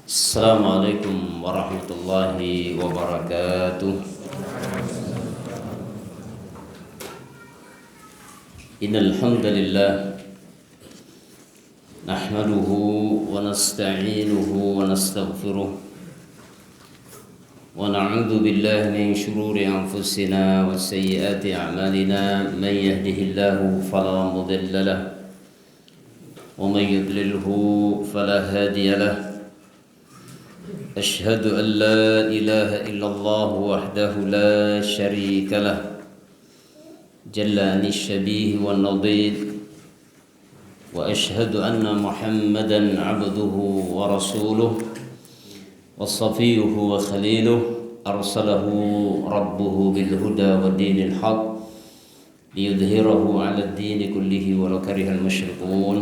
Assalamualaikum warahmatullahi wabarakatuh. Innal hamdalillah nahmaduhu wa nasta'inuhu wa nastaghfiruh wa na'udzu billahi min shururi anfusina wa sayyiati a'malina. Man yahdihillahu fala mudilla lahu wa man yudlilhu fala hadiya lahu. أشهد أن لا إله إلا الله وحده لا شريك له جل عن الشبيه والنظير وأشهد أن محمدا عبده ورسوله وصفيه وخليله أرسله ربه بالهدى ودين الحق ليظهره على الدين كله ولو كره المشركون.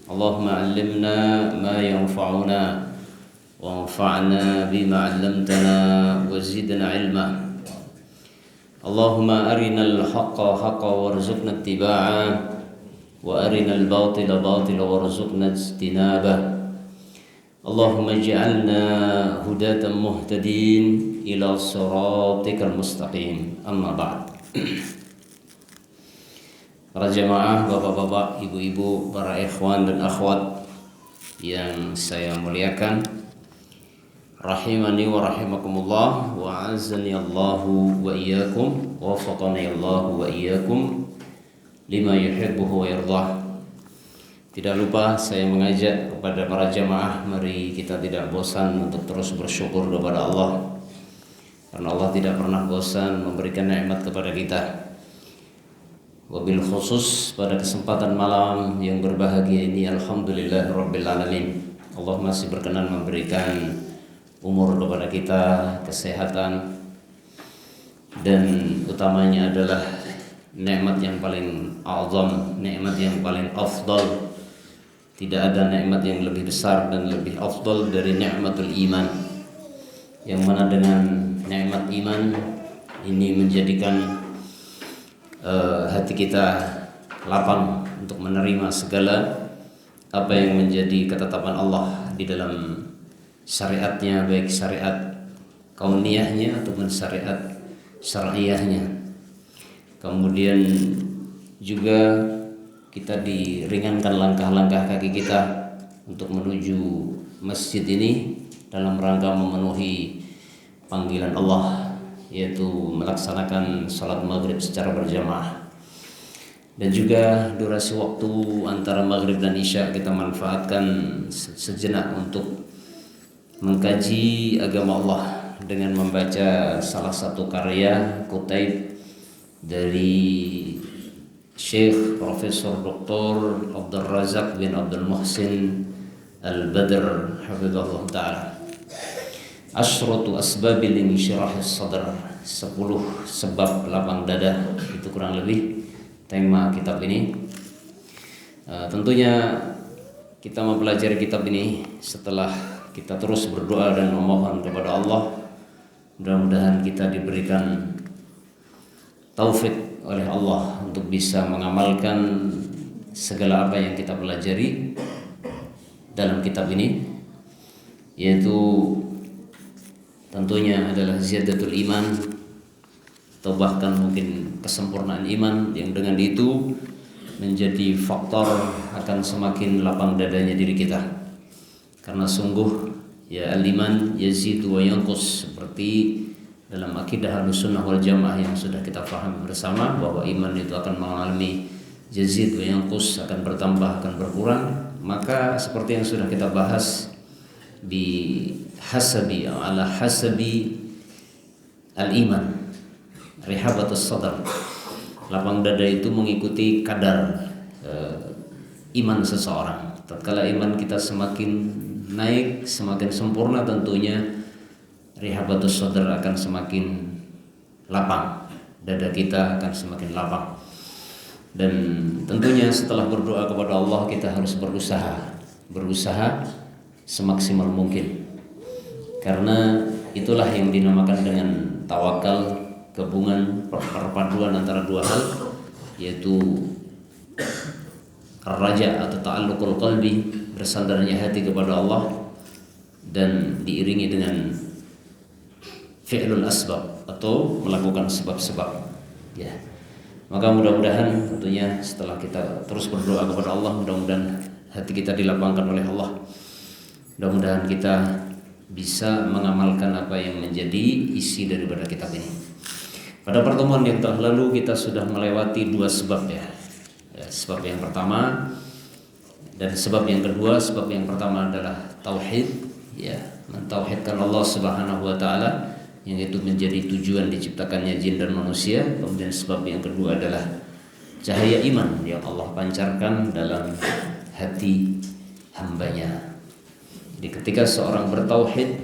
اللهم علمنا ما ينفعنا وانفعنا بما علمتنا وزدنا علما. اللهم أرنا الحق حقا وارزقنا اتباعه وأرنا الباطل باطلا وارزقنا اجتنابه. اللهم اجعلنا هداة مهتدين إلى صراطك المستقيم. أما بعد. Para jamaah, bapak-bapak, ibu-ibu, para ikhwan dan akhwat yang saya muliakan, rahimani wa rahimakumullah, wa azani Allahu wa iyyakum, wa wafaqani Allahu wa iyyakum lima yuhibbuhu wa yardah. Tidak lupa saya mengajak kepada para jamaah, mari kita tidak bosan untuk terus bersyukur kepada Allah, karena Allah tidak pernah bosan memberikan nikmat kepada kita. Wabil khusus pada kesempatan malam yang berbahagia ini, alhamdulillah rabbil alamin, Allah masih berkenan memberikan umur kepada kita, kesehatan, dan utamanya adalah nikmat yang paling azam, nikmat yang paling afdal. Tidak ada nikmat yang lebih besar dan lebih afdal dari nikmatul iman, yang mana dengan nikmat iman ini menjadikan hati kita lapang untuk menerima segala apa yang menjadi ketetapan Allah di dalam syariatnya, baik syariat kauniyahnya ataupun syariat syar'iyahnya. Kemudian juga kita diringankan langkah-langkah kaki kita untuk menuju masjid ini dalam rangka memenuhi panggilan Allah, yaitu melaksanakan salat maghrib secara berjamaah. Dan juga durasi waktu antara maghrib dan isya kita manfaatkan sejenak untuk mengkaji agama Allah dengan membaca salah satu karya kutaib dari Syekh Profesor Dr. Abdul Razak bin Abdul Muhsin Al-Badr hafizahullah ta'ala, Asyratu asbabil insyirahis sadr, 10 sebab lapang dada. Itu kurang lebih tema kitab ini. Tentunya kita mempelajari kitab ini setelah kita terus berdoa dan memohon kepada Allah, mudah-mudahan kita diberikan taufik oleh Allah untuk bisa mengamalkan segala apa yang kita pelajari dalam kitab ini, yaitu tentunya adalah ziyadatul iman, atau bahkan mungkin kesempurnaan iman, yang dengan itu menjadi faktor akan semakin lapang dadanya diri kita. Karena sungguh ya al-iman yazidu wa yanqus, seperti dalam akidah Ahlussunnah wal Jamaah yang sudah kita pahami bersama, bahwa iman itu akan mengalami yazid wa yanqus, akan bertambah, akan berkurang. Maka seperti yang sudah kita bahas, bi hasabi ala hasabi al-iman rihabatus sadar, lapang dada itu mengikuti kadar iman seseorang. Tatkala iman kita semakin naik, semakin sempurna, tentunya rihabatus sadar akan semakin lapang, dada kita akan semakin lapang. Dan tentunya setelah berdoa kepada Allah, kita harus berusaha semaksimal mungkin, karena itulah yang dinamakan dengan tawakal, gabungan perpaduan antara dua hal, yaitu raja atau ta'alluqul qalbi, bersandarnya hati kepada Allah, dan diiringi dengan fi'lul asbab atau melakukan sebab-sebab. Ya. Maka mudah-mudahan tentunya setelah kita terus berdoa kepada Allah, mudah-mudahan hati kita dilapangkan oleh Allah. Mudah-mudahan kita bisa mengamalkan apa yang menjadi isi daripada kitab ini. Pada pertemuan yang telah lalu kita sudah melewati dua sebab ya. Sebab yang pertama dan sebab yang kedua. Sebab yang pertama adalah tauhid, ya, mentauhidkan Allah Subhanahu wa taala, yang itu menjadi tujuan diciptakannya jin dan manusia. Kemudian sebab yang kedua adalah cahaya iman yang Allah pancarkan dalam hati hambanya. Jadi ketika seorang bertauhid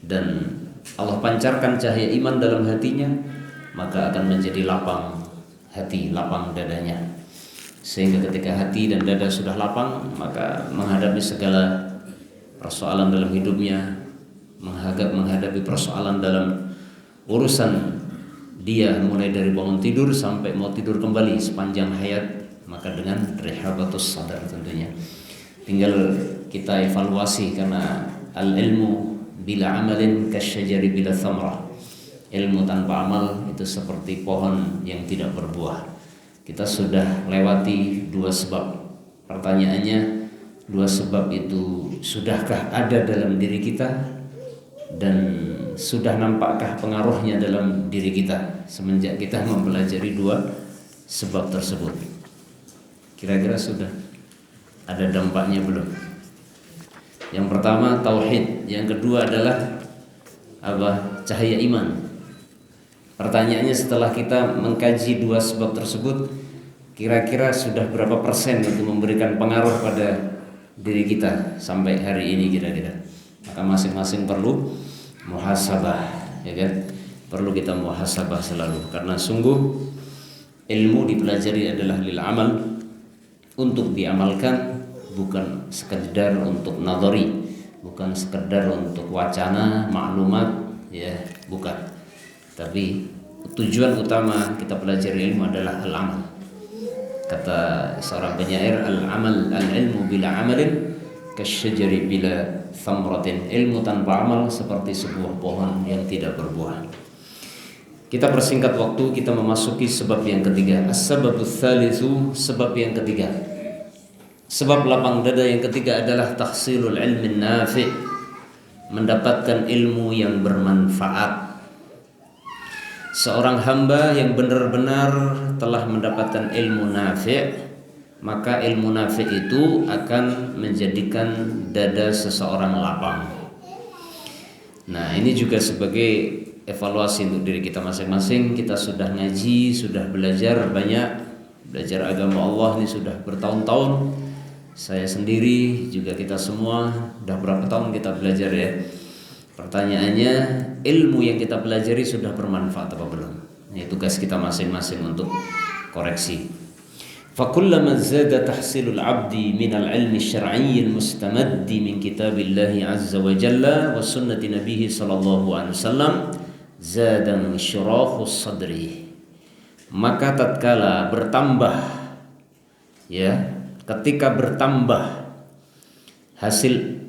dan Allah pancarkan cahaya iman dalam hatinya, maka akan menjadi lapang hati, lapang dadanya. Sehingga ketika hati dan dada sudah lapang, maka menghadapi segala persoalan dalam hidupnya, menghadapi persoalan dalam urusan dia, mulai dari bangun tidur sampai mau tidur kembali sepanjang hayat, maka dengan rehabatus sadar tentunya. Tinggal kita evaluasi, karena al-ilmu bila amalin kasyajari bila thamrah. Ilmu tanpa amal itu seperti pohon yang tidak berbuah. Kita sudah lewati dua sebab. Pertanyaannya, dua sebab itu sudahkah ada dalam diri kita, dan sudah nampakkah pengaruhnya dalam diri kita semenjak kita mempelajari dua sebab tersebut? Kira-kira sudah ada dampaknya belum? Yang pertama tauhid, yang kedua adalah apa? Cahaya iman. Pertanyaannya, setelah kita mengkaji dua sebab tersebut, kira-kira sudah berapa persen itu memberikan pengaruh pada diri kita sampai hari ini kira-kira? Maka masing-masing perlu muhasabah, ya kan? Perlu kita muhasabah selalu, karena sungguh ilmu dipelajari adalah lil amal, untuk diamalkan, bukan sekedar untuk nadhari, bukan sekedar untuk wacana, maklumat, ya, bukan. Tapi tujuan utama kita pelajari ilmu adalah al-amal. Kata seorang penyair, al-amal al-ilmu bila amalin kasyajari bila thamratin. Ilmu tanpa amal seperti sebuah pohon yang tidak berbuah. Kita persingkat waktu, kita memasuki sebab yang ketiga. As-sababus tsalitsu, sebab yang ketiga. Sebab lapang dada yang ketiga adalah tahsilul ilmin nafi', mendapatkan ilmu yang bermanfaat. Seorang hamba yang benar-benar telah mendapatkan ilmu nafi', maka ilmu nafi' itu akan menjadikan dada seseorang lapang. Nah, ini juga sebagai evaluasi untuk diri kita masing-masing. Kita sudah ngaji, sudah belajar banyak, belajar agama Allah ini sudah bertahun-tahun. Saya sendiri juga, kita semua sudah berapa tahun kita belajar ya. Pertanyaannya, ilmu yang kita pelajari sudah bermanfaat apa belum? Ini tugas kita masing-masing untuk koreksi. فَكُلَّمَا زَادَ تَحْصِيلُ الْعَبْدِ مِنَ الْعِلْمِ الشَّرْعِيِّ الْمُسْتَمَدِّ مِنْ كِتَابِ اللَّهِ عَزَّ وَجَلَّ وَسُنَّةِ نَبِيهِ صلى الله عليه وسلم زَادَ انشِرَاحُ الصَّدْرِ. Maka tatkala bertambah, ya, ketika bertambah hasil,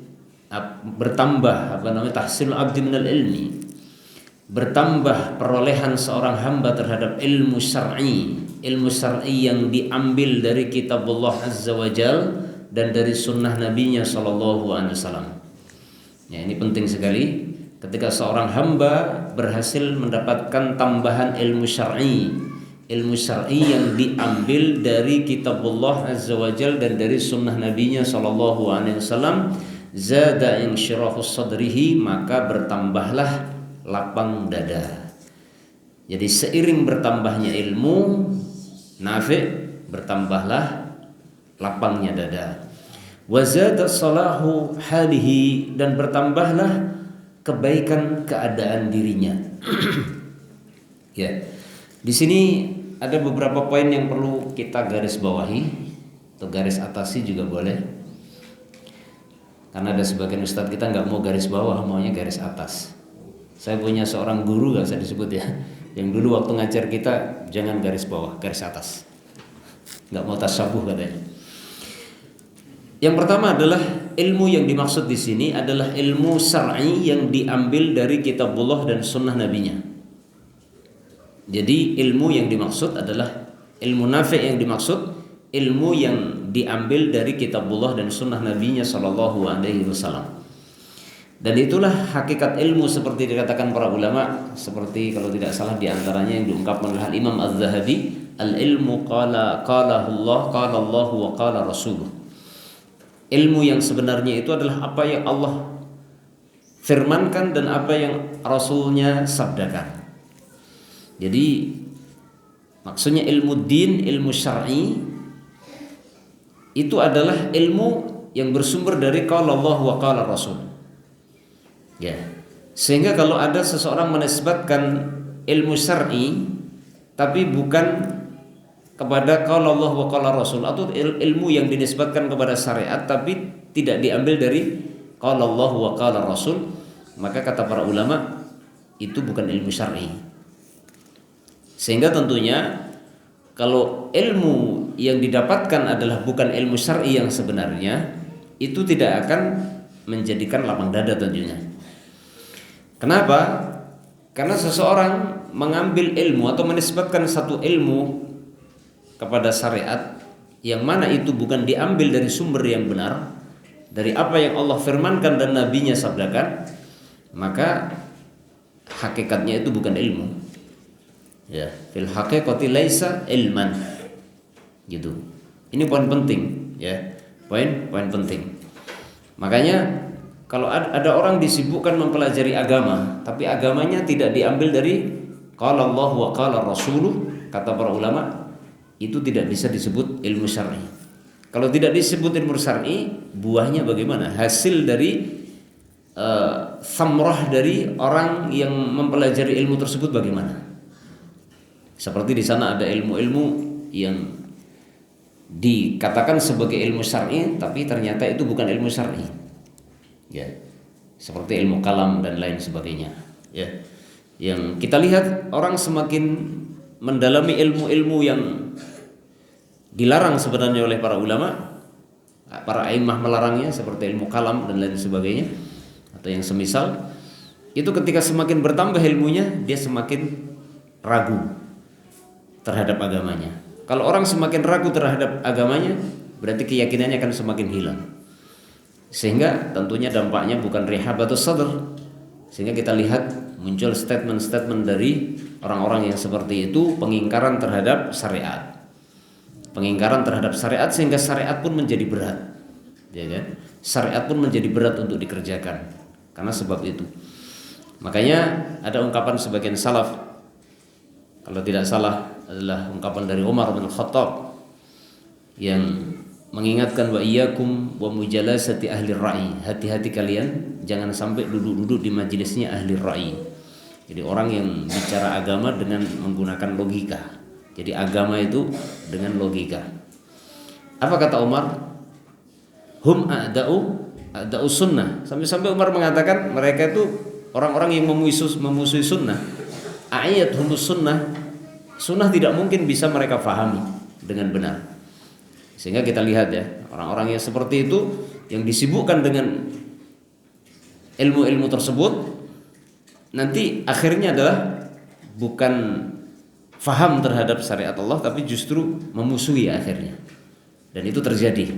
bertambah tahsil abdi minal ilmi, bertambah perolehan seorang hamba terhadap ilmu syar'i, ilmu syar'i yang diambil dari kitabullah azza wa jal dan dari sunnah nabinya sallallahu alaihi wasallam. Ya, ini penting sekali ketika seorang hamba berhasil mendapatkan tambahan ilmu syar'i yang diambil dari kitabullah azza wa jal dan dari sunnah nabinya sallallahu alaihi wasallam. Zada insyirahus sadrihi, maka bertambahlah lapang dada. Jadi seiring bertambahnya ilmu nafi', bertambahlah lapangnya dada. Wa zada salahu halihi, dan bertambahlah kebaikan keadaan dirinya. Ya. Di sini ada beberapa poin yang perlu kita garis bawahi atau garis atasi juga boleh. Karena ada sebagian ustadz kita nggak mau garis bawah, maunya garis atas. Saya punya seorang guru, nggak usah disebut ya, yang dulu waktu ngajar kita jangan garis bawah, garis atas. Nggak mau tasabuh katanya. Yang pertama adalah ilmu yang dimaksud di sini adalah ilmu syar'i yang diambil dari kitabullah dan sunnah nabinya. Jadi ilmu yang dimaksud adalah ilmu nafi' yang dimaksud ilmu yang diambil dari kitabullah dan sunnah nabinya sallallahu alaihi wasallam. Dan itulah hakikat ilmu seperti dikatakan para ulama, seperti kalau tidak salah di antaranya yang diungkapkan oleh Imam Az-Zahabi, al-ilmu qala Allah, qala Allah wa qala Rasuluh. Ilmu yang sebenarnya itu adalah apa yang Allah firmankan dan apa yang Rasulnya sabdakan. Jadi maksudnya ilmu din, ilmu syar'i itu adalah ilmu yang bersumber dari qala Allah wa qala Rasul. Ya. Sehingga kalau ada seseorang menisbatkan ilmu syar'i tapi bukan kepada qala Allah wa qala Rasul, atau ilmu yang dinisbatkan kepada syariat tapi tidak diambil dari qala Allah wa qala Rasul, maka kata para ulama itu bukan ilmu syar'i. Sehingga tentunya kalau ilmu yang didapatkan adalah bukan ilmu syar'i yang sebenarnya, itu tidak akan menjadikan lapang dada tentunya. Kenapa? Karena seseorang mengambil ilmu atau menisbatkan satu ilmu kepada syariat yang mana itu bukan diambil dari sumber yang benar, dari apa yang Allah firmankan dan nabinya sabdakan, maka hakikatnya itu bukan ilmu. Ya, fil haqiqati laisa ilman. Gitu. Ini poin penting, ya. Poin penting. Makanya kalau ada orang disibukkan mempelajari agama, tapi agamanya tidak diambil dari qala Allah wa qala Rasuluh, kata para ulama, itu tidak bisa disebut ilmu syar'i. Kalau tidak disebut ilmu syar'i, buahnya bagaimana? Hasil dari samrah dari orang yang mempelajari ilmu tersebut bagaimana? Seperti di sana ada ilmu-ilmu yang dikatakan sebagai ilmu syar'i tapi ternyata itu bukan ilmu syar'i. Ya. Seperti ilmu kalam dan lain sebagainya. Ya. Yang kita lihat orang semakin mendalami ilmu-ilmu yang dilarang sebenarnya oleh para ulama, para a'immah melarangnya, seperti ilmu kalam dan lain sebagainya atau yang semisal, itu ketika semakin bertambah ilmunya, dia semakin ragu terhadap agamanya. Kalau orang semakin ragu terhadap agamanya, berarti keyakinannya akan semakin hilang. Sehingga tentunya dampaknya bukan rihabatus sadr. Sehingga kita lihat muncul statement-statement dari orang-orang yang seperti itu, pengingkaran terhadap syariat. Pengingkaran terhadap syariat sehingga syariat pun menjadi berat. Ya kan? Syariat pun menjadi berat untuk dikerjakan karena sebab itu. Makanya ada ungkapan sebagian salaf, kalau tidak salah adalah ungkapan dari Umar bin Khattab yang mengingatkan wa iyyakum wa mujalasati ahli ra'i. Hati-hati kalian jangan sampai duduk-duduk di majelisnya ahli ra'i. Jadi orang yang bicara agama dengan menggunakan logika. Jadi agama itu dengan logika. Apa kata Umar? Hum a'da'u sunnah. Sampai-sampai Umar mengatakan mereka itu orang-orang yang memusuhi sunnah. Ayat humus sunnah. Sunnah tidak mungkin bisa mereka fahami dengan benar. Sehingga kita lihat ya, orang-orang yang seperti itu yang disibukkan dengan ilmu-ilmu tersebut, nanti akhirnya adalah bukan faham terhadap syariat Allah, tapi justru memusuhi akhirnya. Dan itu terjadi,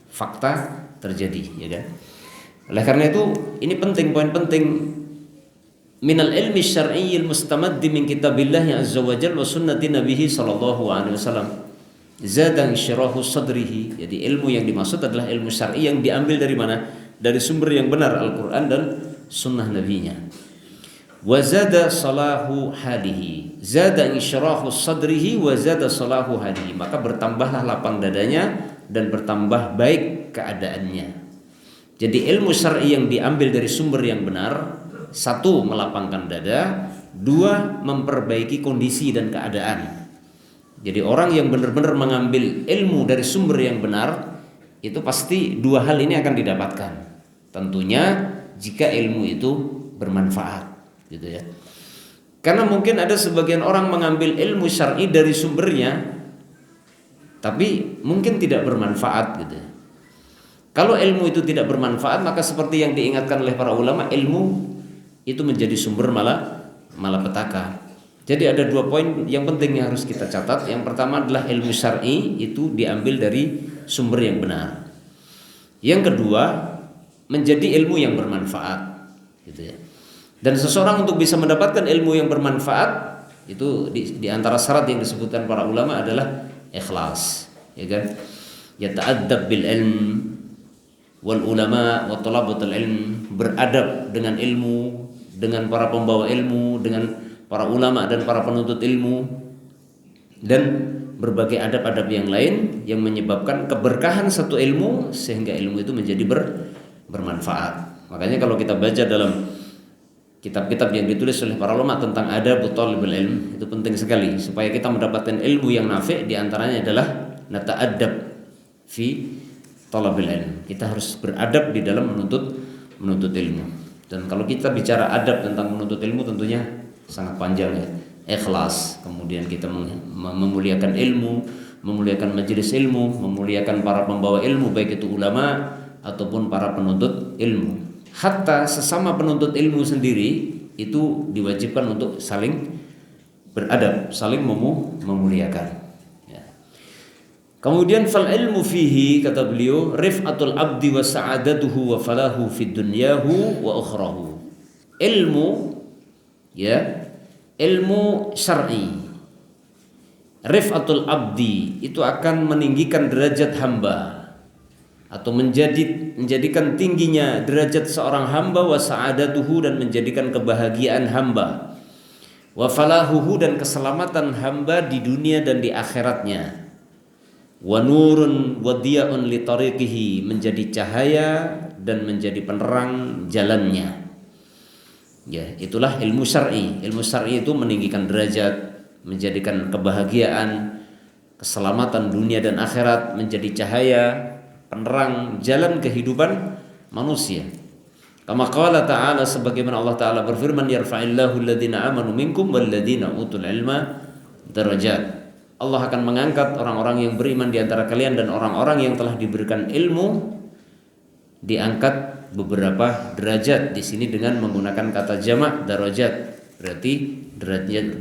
fakta terjadi, ya kan? Oleh karena itu ini penting, poin penting. Minal ilmi syar'iyyil mustamaddi min kitabillahi azza wa jalla wa sunnati nabihi sallallahu alaihi wasallam zadan syirahu sadrihi. Jadi ilmu yang dimaksud adalah ilmu syar'i yang diambil dari mana? Dari sumber yang benar, Al-Qur'an dan sunnah nabinya. Wa zada salahu halihi, zada insyirahu sadrihi wa zada salahu halihi, maka bertambahlah lapang dadanya dan bertambah baik keadaannya. Jadi ilmu syar'i yang diambil dari sumber yang benar, satu, melapangkan dada, dua, memperbaiki kondisi dan keadaan. Jadi orang yang benar-benar mengambil ilmu dari sumber yang benar, itu pasti dua hal ini akan didapatkan. Tentunya jika ilmu itu bermanfaat, gitu ya. Karena mungkin ada sebagian orang mengambil ilmu syar'i dari sumbernya, tapi mungkin tidak bermanfaat, gitu ya. Kalau ilmu itu tidak bermanfaat, maka seperti yang diingatkan oleh para ulama, ilmu itu menjadi sumber malapetaka. Jadi ada 2 poin yang penting yang harus kita catat. Yang pertama adalah ilmu syar'i itu diambil dari sumber yang benar. Yang kedua, menjadi ilmu yang bermanfaat, gitu ya. Dan seseorang untuk bisa mendapatkan ilmu yang bermanfaat itu di antara syarat yang disebutkan para ulama adalah ikhlas, ya kan? Yata'addab bil ilm wal ulama wa talabatul ilm, beradab dengan ilmu, dengan para pembawa ilmu, dengan para ulama dan para penuntut ilmu, dan berbagai adab-adab yang lain yang menyebabkan keberkahan satu ilmu sehingga ilmu itu menjadi bermanfaat. Makanya kalau kita baca dalam kitab-kitab yang ditulis oleh para ulama tentang adab talibul ilm, itu penting sekali supaya kita mendapatkan ilmu yang nafi'. Di antaranya adalah nata'addab fi talabil ilm. Kita harus beradab di dalam menuntut ilmu. Dan kalau kita bicara adab tentang menuntut ilmu tentunya sangat panjang ya. Ikhlas, kemudian kita memuliakan ilmu, memuliakan majelis ilmu, memuliakan para pembawa ilmu baik itu ulama ataupun para penuntut ilmu. Hatta sesama penuntut ilmu sendiri itu diwajibkan untuk saling beradab, saling memuliakan. Kemudian fal ilmu fihi, kata beliau, rif'atul abdi wa sa'adatuhu wa falahu fid dunyahu wa ukhrahu. Ilmu, ya, ilmu syar'i, rif'atul abdi itu akan meninggikan derajat hamba atau menjadikan tingginya derajat seorang hamba, wa sa'adatuhu dan menjadikan kebahagiaan hamba, wa falahuhu dan keselamatan hamba di dunia dan di akhiratnya, wa nurun wa diya'un li tariqihi, menjadi cahaya dan menjadi penerang jalannya. Ya, itulah ilmu syar'i. Ilmu syar'i itu meninggikan derajat, menjadikan kebahagiaan, keselamatan dunia dan akhirat, menjadi cahaya, penerang jalan kehidupan manusia. Kama qala ta'ala, sebagaimana Allah Ta'ala berfirman, yarfa'illahu alladhina amanu minkum walladhina utul ilma darajat. Allah akan mengangkat orang-orang yang beriman di antara kalian dan orang-orang yang telah diberikan ilmu, diangkat beberapa derajat. Di sini dengan menggunakan kata jamak darajat, berarti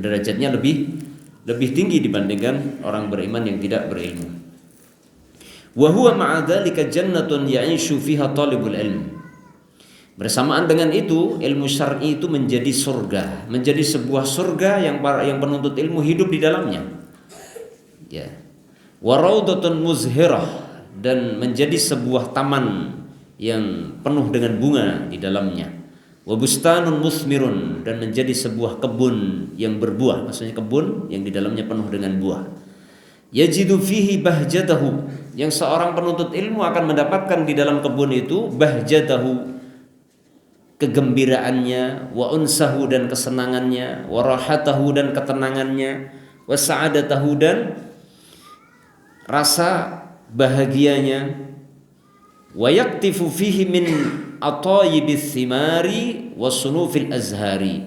derajatnya lebih tinggi dibandingkan orang beriman yang tidak berilmu. Wa huwa ma'a dzalika jannatun ya'ishu fiha talibul ilm. Bersamaan dengan itu, ilmu syar'i itu menjadi surga, menjadi sebuah surga yang penuntut ilmu hidup di dalamnya. Ya. Wa raudatun muzhirah, dan menjadi sebuah taman yang penuh dengan bunga di dalamnya. Wa bustanun musmirun, dan menjadi sebuah kebun yang berbuah, maksudnya kebun yang di dalamnya penuh dengan buah. Yajidu fihi bahjatahu, yang seorang penuntut ilmu akan mendapatkan di dalam kebun itu bahjatahu, kegembiraannya, wa unsahu dan kesenangannya, wa rahatahu dan ketenangannya, wa sa'adatahu dan rasa bahagianya, wa yaktifu fihi min atayibis thimari wa sunufil azhari,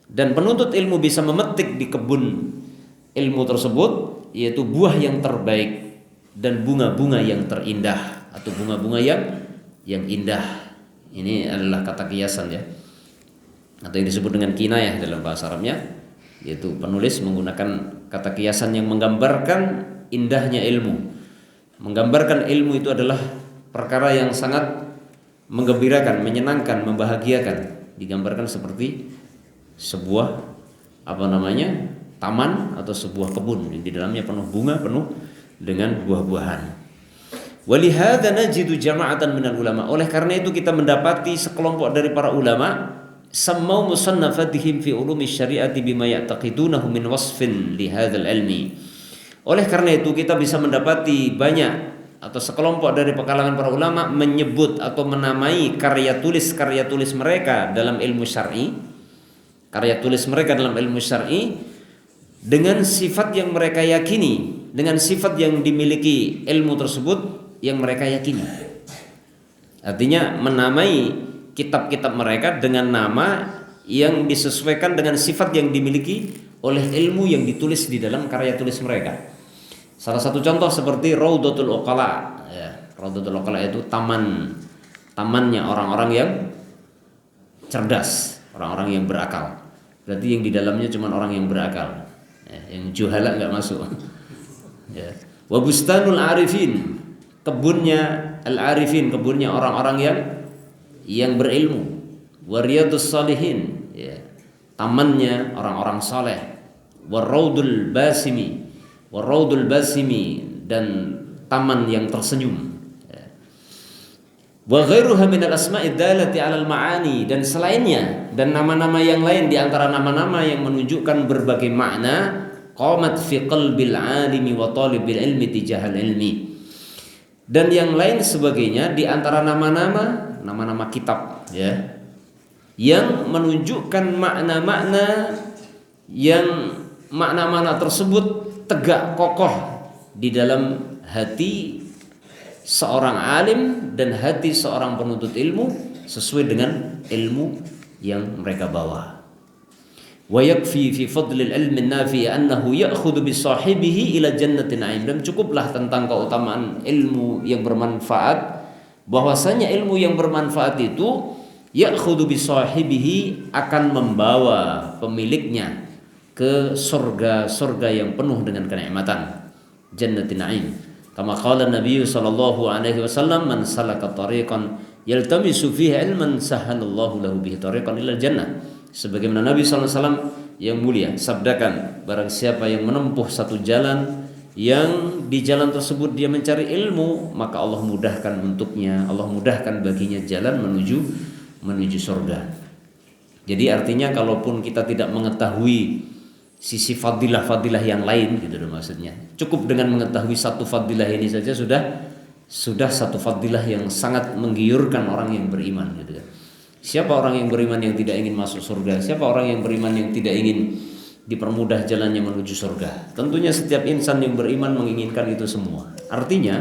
dan penuntut ilmu bisa memetik di kebun ilmu tersebut yaitu buah yang terbaik dan bunga-bunga yang terindah atau bunga-bunga yang indah. Ini adalah kata kiasan ya, atau yang disebut dengan kinayah dalam bahasa Arabnya, yaitu penulis menggunakan kata kiasan yang menggambarkan indahnya ilmu. Menggambarkan ilmu itu adalah perkara yang sangat menggembirakan, menyenangkan, membahagiakan. Digambarkan seperti sebuah taman atau sebuah kebun yang di dalamnya penuh bunga, penuh dengan buah-buahan. Walihada najidu jama'atan minal ulama. Oleh karena itu kita mendapati sekelompok dari para ulama sammau musannafatihim fi ulumi syariati bima ya'taqidunahu min wasfin li hadzal ilmi. Oleh karena itu kita bisa mendapati banyak atau sekelompok dari kalangan para ulama menyebut atau menamai karya tulis mereka dalam ilmu syar'i, karya tulis mereka dalam ilmu syar'i dengan sifat yang mereka yakini, dengan sifat yang dimiliki ilmu tersebut yang mereka yakini. Artinya menamai kitab-kitab mereka dengan nama yang disesuaikan dengan sifat yang dimiliki oleh ilmu yang ditulis di dalam karya tulis mereka. Salah satu contoh seperti Raudatul Uqala, ya. Raudatul Uqala itu tamannya orang-orang yang cerdas, orang-orang yang berakal. Berarti yang di dalamnya cuma orang yang berakal, yang juhala nggak masuk. Ya. Wa bustanul arifin, kebunnya al-arifin, kebunnya orang-orang yang berilmu. Wa riyadus salihin, ya. Tamannya orang-orang saleh. Wa raudul basimi, dan taman yang tersenyum. Wa ghairuha minal asma'id dalati 'alal ma'ani, dan selainnya dan nama-nama yang lain di antara nama-nama yang menunjukkan berbagai makna, qamat fi qalbil 'alimi wa talibil ilmi tijahal ilmi, dan yang lain sebagainya di antara nama-nama kitab, ya, yang menunjukkan makna-makna yang makna-makna tersebut tegak kokoh di dalam hati seorang alim dan hati seorang penuntut ilmu sesuai dengan ilmu yang mereka bawa. Wa yakfi fi fadlil ilmi nafi annahu ya'khudhu bi sahibihi ila jannatin na'im, dan cukuplah tentang keutamaan ilmu yang bermanfaat bahwasanya ilmu yang bermanfaat itu ya'khudhu bi sahibihi, akan membawa pemiliknya ke surga yang penuh dengan kenikmatan, jannatin na'im. Kama qala Nabi sallallahu alaihi wasallam, man salaka tariqan yaltamisu fihi ilman sahalallahu lahu bihi tariqan ilal jannah. Sebagaimana Nabi sallallahu alaihi wasallam yang mulia sabdakan, barang siapa yang menempuh satu jalan yang di jalan tersebut dia mencari ilmu, maka Allah mudahkan untuknya, Allah mudahkan baginya jalan menuju surga. Jadi artinya kalaupun kita tidak mengetahui sisi fadilah-fadilah yang lain, gitu maksudnya, cukup dengan mengetahui satu fadilah ini saja sudah satu fadilah yang sangat menggiurkan orang yang beriman, gitu kan. Siapa orang yang beriman yang tidak ingin masuk surga? Siapa orang yang beriman yang tidak ingin dipermudah jalannya menuju surga? Tentunya setiap insan yang beriman menginginkan itu semua. Artinya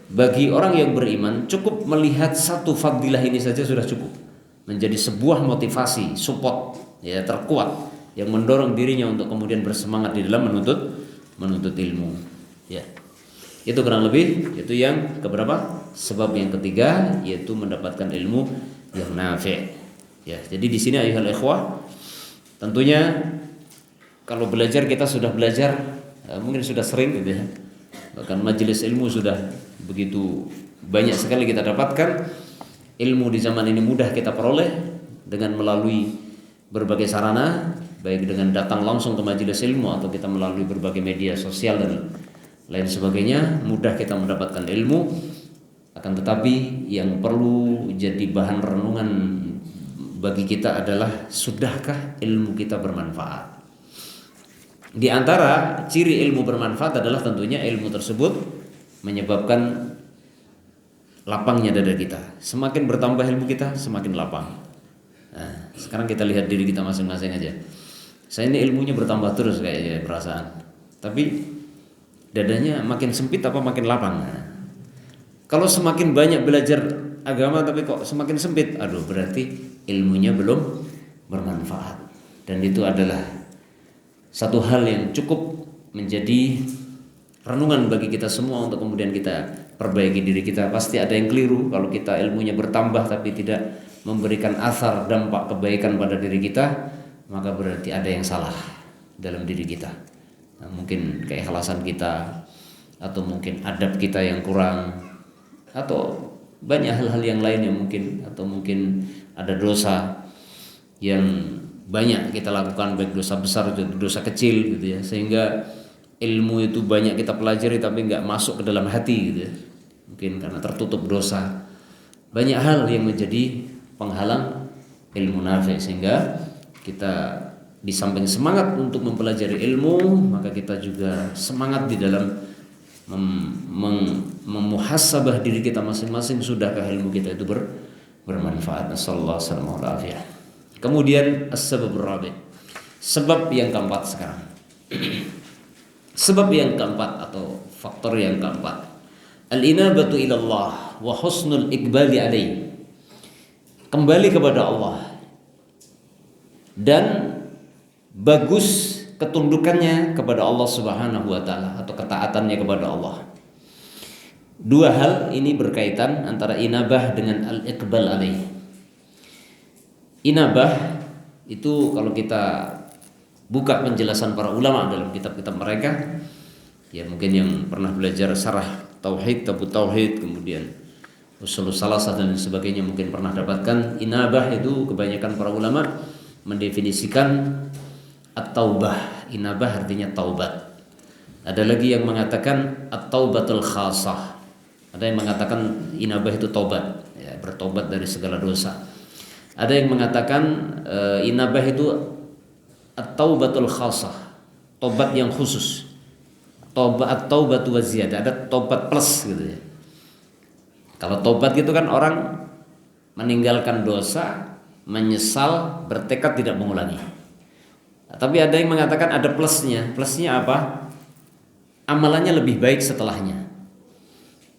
bagi orang yang beriman cukup melihat satu fadilah ini saja sudah cukup menjadi sebuah motivasi, support, ya, terkuat yang mendorong dirinya untuk kemudian bersemangat di dalam menuntut ilmu, ya. Itu kurang lebih itu yang keberapa? Sebab yang ketiga, yaitu mendapatkan ilmu yang nafi', ya. Jadi di sini ayuhal ikhwah, tentunya kalau belajar kita sudah belajar, mungkin sudah sering, gitu ya. Bahkan majelis ilmu sudah begitu banyak sekali kita dapatkan. Ilmu di zaman ini mudah kita peroleh dengan melalui berbagai sarana, baik dengan datang langsung ke majelis ilmu atau kita melalui berbagai media sosial dan lain sebagainya, mudah kita mendapatkan ilmu. Akan tetapi yang perlu jadi bahan renungan bagi kita adalah, sudahkah ilmu kita bermanfaat? Di antara ciri ilmu bermanfaat adalah tentunya ilmu tersebut menyebabkan lapangnya dada kita. Semakin bertambah ilmu kita, semakin lapang. Nah, sekarang kita lihat diri kita masing-masing aja. Saya ini ilmunya bertambah terus kayaknya perasaan, tapi dadanya makin sempit apa makin lapang? Nah, kalau semakin banyak belajar agama tapi kok semakin sempit, aduh, berarti ilmunya belum bermanfaat. Dan itu adalah satu hal yang cukup menjadi renungan bagi kita semua untuk kemudian kita perbaiki diri kita. Pasti ada yang keliru kalau kita ilmunya bertambah tapi tidak memberikan asar dampak kebaikan pada diri kita, maka berarti ada yang salah dalam diri kita. Nah, mungkin keikhlasan kita, atau mungkin adab kita yang kurang, atau banyak hal-hal yang lain yang mungkin, atau mungkin ada dosa yang banyak kita lakukan, baik dosa besar atau dosa kecil, gitu ya, sehingga ilmu itu banyak kita pelajari tapi nggak masuk ke dalam hati, gitu ya. Mungkin karena tertutup dosa. Banyak hal yang menjadi penghalang ilmu nafi', sehingga kita di samping semangat untuk mempelajari ilmu, maka kita juga semangat di dalam memuhasabah diri kita masing-masing, sudahkah ilmu kita itu bermanfaat. Nasallallahu alaihi wasallam. Kemudian as-sababur rabi', sebab yang keempat sekarang. Sebab yang keempat atau faktor yang keempat, al-inabatu ilallah wa husnul iqbali alaihi, kembali kepada Allah dan bagus ketundukannya kepada Allah Subhanahu wa taala atau ketaatannya kepada Allah. Dua hal ini berkaitan antara inabah dengan al-iqbal alaih. Inabah itu kalau kita buka penjelasan para ulama dalam kitab-kitab mereka, ya mungkin yang pernah belajar syarah tauhid, tabut tauhid, kemudian usul salasah dan sebagainya mungkin pernah dapatkan inabah itu kebanyakan para ulama mendefinisikan at-taubah. Inabah artinya taubat. Ada lagi yang mengatakan at-taubatul khasah. Ada yang mengatakan inabah itu taubat, ya, bertobat dari segala dosa. Ada yang mengatakan inabah itu at-taubatul khasah, tobat yang khusus. At-taubatu wa ziyadah, ada tobat plus gitu ya. Kalau tobat gitu kan orang meninggalkan dosa, menyesal, bertekad tidak mengulangi. Tapi ada yang mengatakan ada plusnya. Plusnya apa? Amalannya lebih baik setelahnya.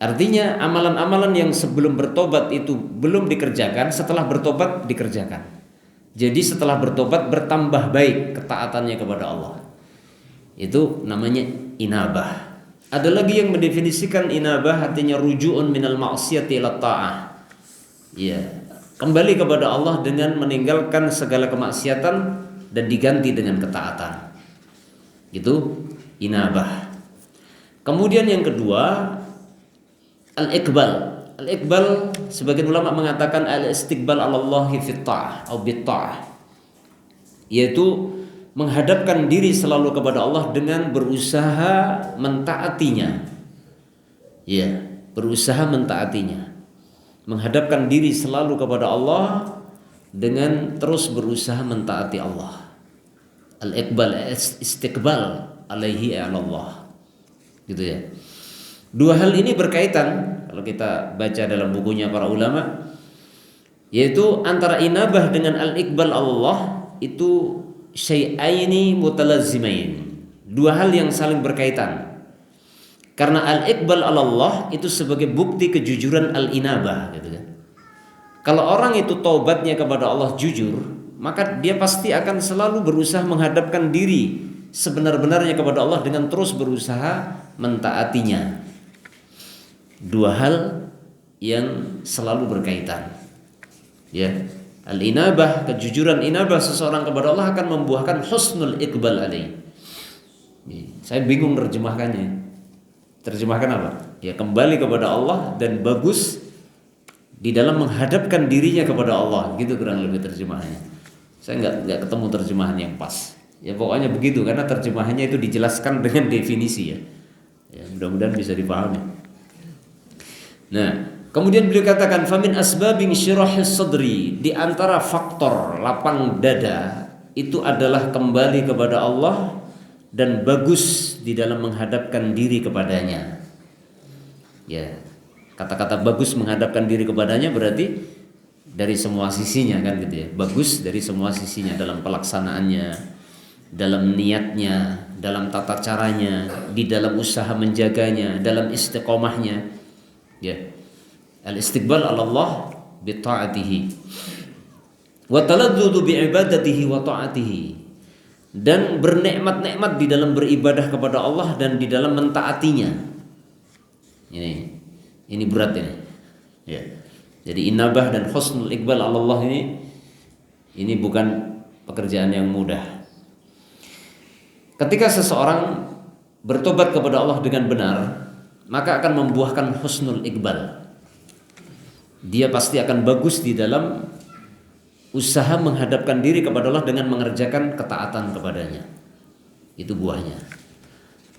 Artinya amalan-amalan yang sebelum bertobat itu belum dikerjakan, setelah bertobat dikerjakan. Jadi setelah bertobat bertambah baik ketaatannya kepada Allah. Itu namanya inabah. Ada lagi yang mendefinisikan inabah artinya ruju'un minal ma'siyati ila ta'ah. Ya, kembali kepada Allah dengan meninggalkan segala kemaksiatan dan diganti dengan ketaatan. Itu inabah. Kemudian yang kedua, al-iqbal. Al-iqbal sebagian ulama mengatakan al-istiqbal 'ala Allahi fi ta'ah atau bi ta'ah. Yaitu menghadapkan diri selalu kepada Allah dengan berusaha mentaatinya. Ya, berusaha mentaatinya. Menghadapkan diri selalu kepada Allah dengan terus berusaha mentaati Allah. Al-iqbal, istiqbal alaihi Allah. Gitu ya. Dua hal ini berkaitan kalau kita baca dalam bukunya para ulama, yaitu antara inabah dengan al-iqbal Allah itu syai'aini mutalazzimain. Dua hal yang saling berkaitan. Karena al-iqbal Allah itu sebagai bukti kejujuran al-inabah gitu kan. Kalau orang itu taubatnya kepada Allah jujur, maka dia pasti akan selalu berusaha menghadapkan diri sebenar-benarnya kepada Allah dengan terus berusaha mentaatinya. Dua hal yang selalu berkaitan. Ya. Al-inabah, kejujuran inabah seseorang kepada Allah akan membuahkan husnul iqbal alaih. Saya bingung terjemahkannya. Terjemahkan apa? Ya, kembali kepada Allah dan bagus di dalam menghadapkan dirinya kepada Allah. Gitu kurang lebih terjemahannya. Saya nggak ketemu terjemahan yang pas. Ya pokoknya begitu karena terjemahannya itu dijelaskan dengan definisi ya. Ya mudah-mudahan bisa dipahami. Nah, kemudian beliau katakan famin asbabin syirahis sadri, di antara faktor lapang dada itu adalah kembali kepada Allah dan bagus di dalam menghadapkan diri kepadanya. Ya, kata-kata bagus menghadapkan diri kepadanya berarti dari semua sisinya kan gitu ya. Bagus dari semua sisinya dalam pelaksanaannya, dalam niatnya, dalam tata caranya, di dalam usaha menjaganya, dalam istiqomahnya. Ya. Al-istiqbal 'ala Allah bi ta'atihi wa taladdudu bi ibadatihi wa ta'atihi, dan bernikmat-nikmat di dalam beribadah kepada Allah dan di dalam mentaatinya. Ini berat ini. Ya. Jadi inabah dan husnul iqbal 'ala Allah ini bukan pekerjaan yang mudah. Ketika seseorang bertobat kepada Allah dengan benar, maka akan membuahkan husnul iqbal. Dia pasti akan bagus di dalam usaha menghadapkan diri kepada Allah dengan mengerjakan ketaatan kepadanya. Itu buahnya.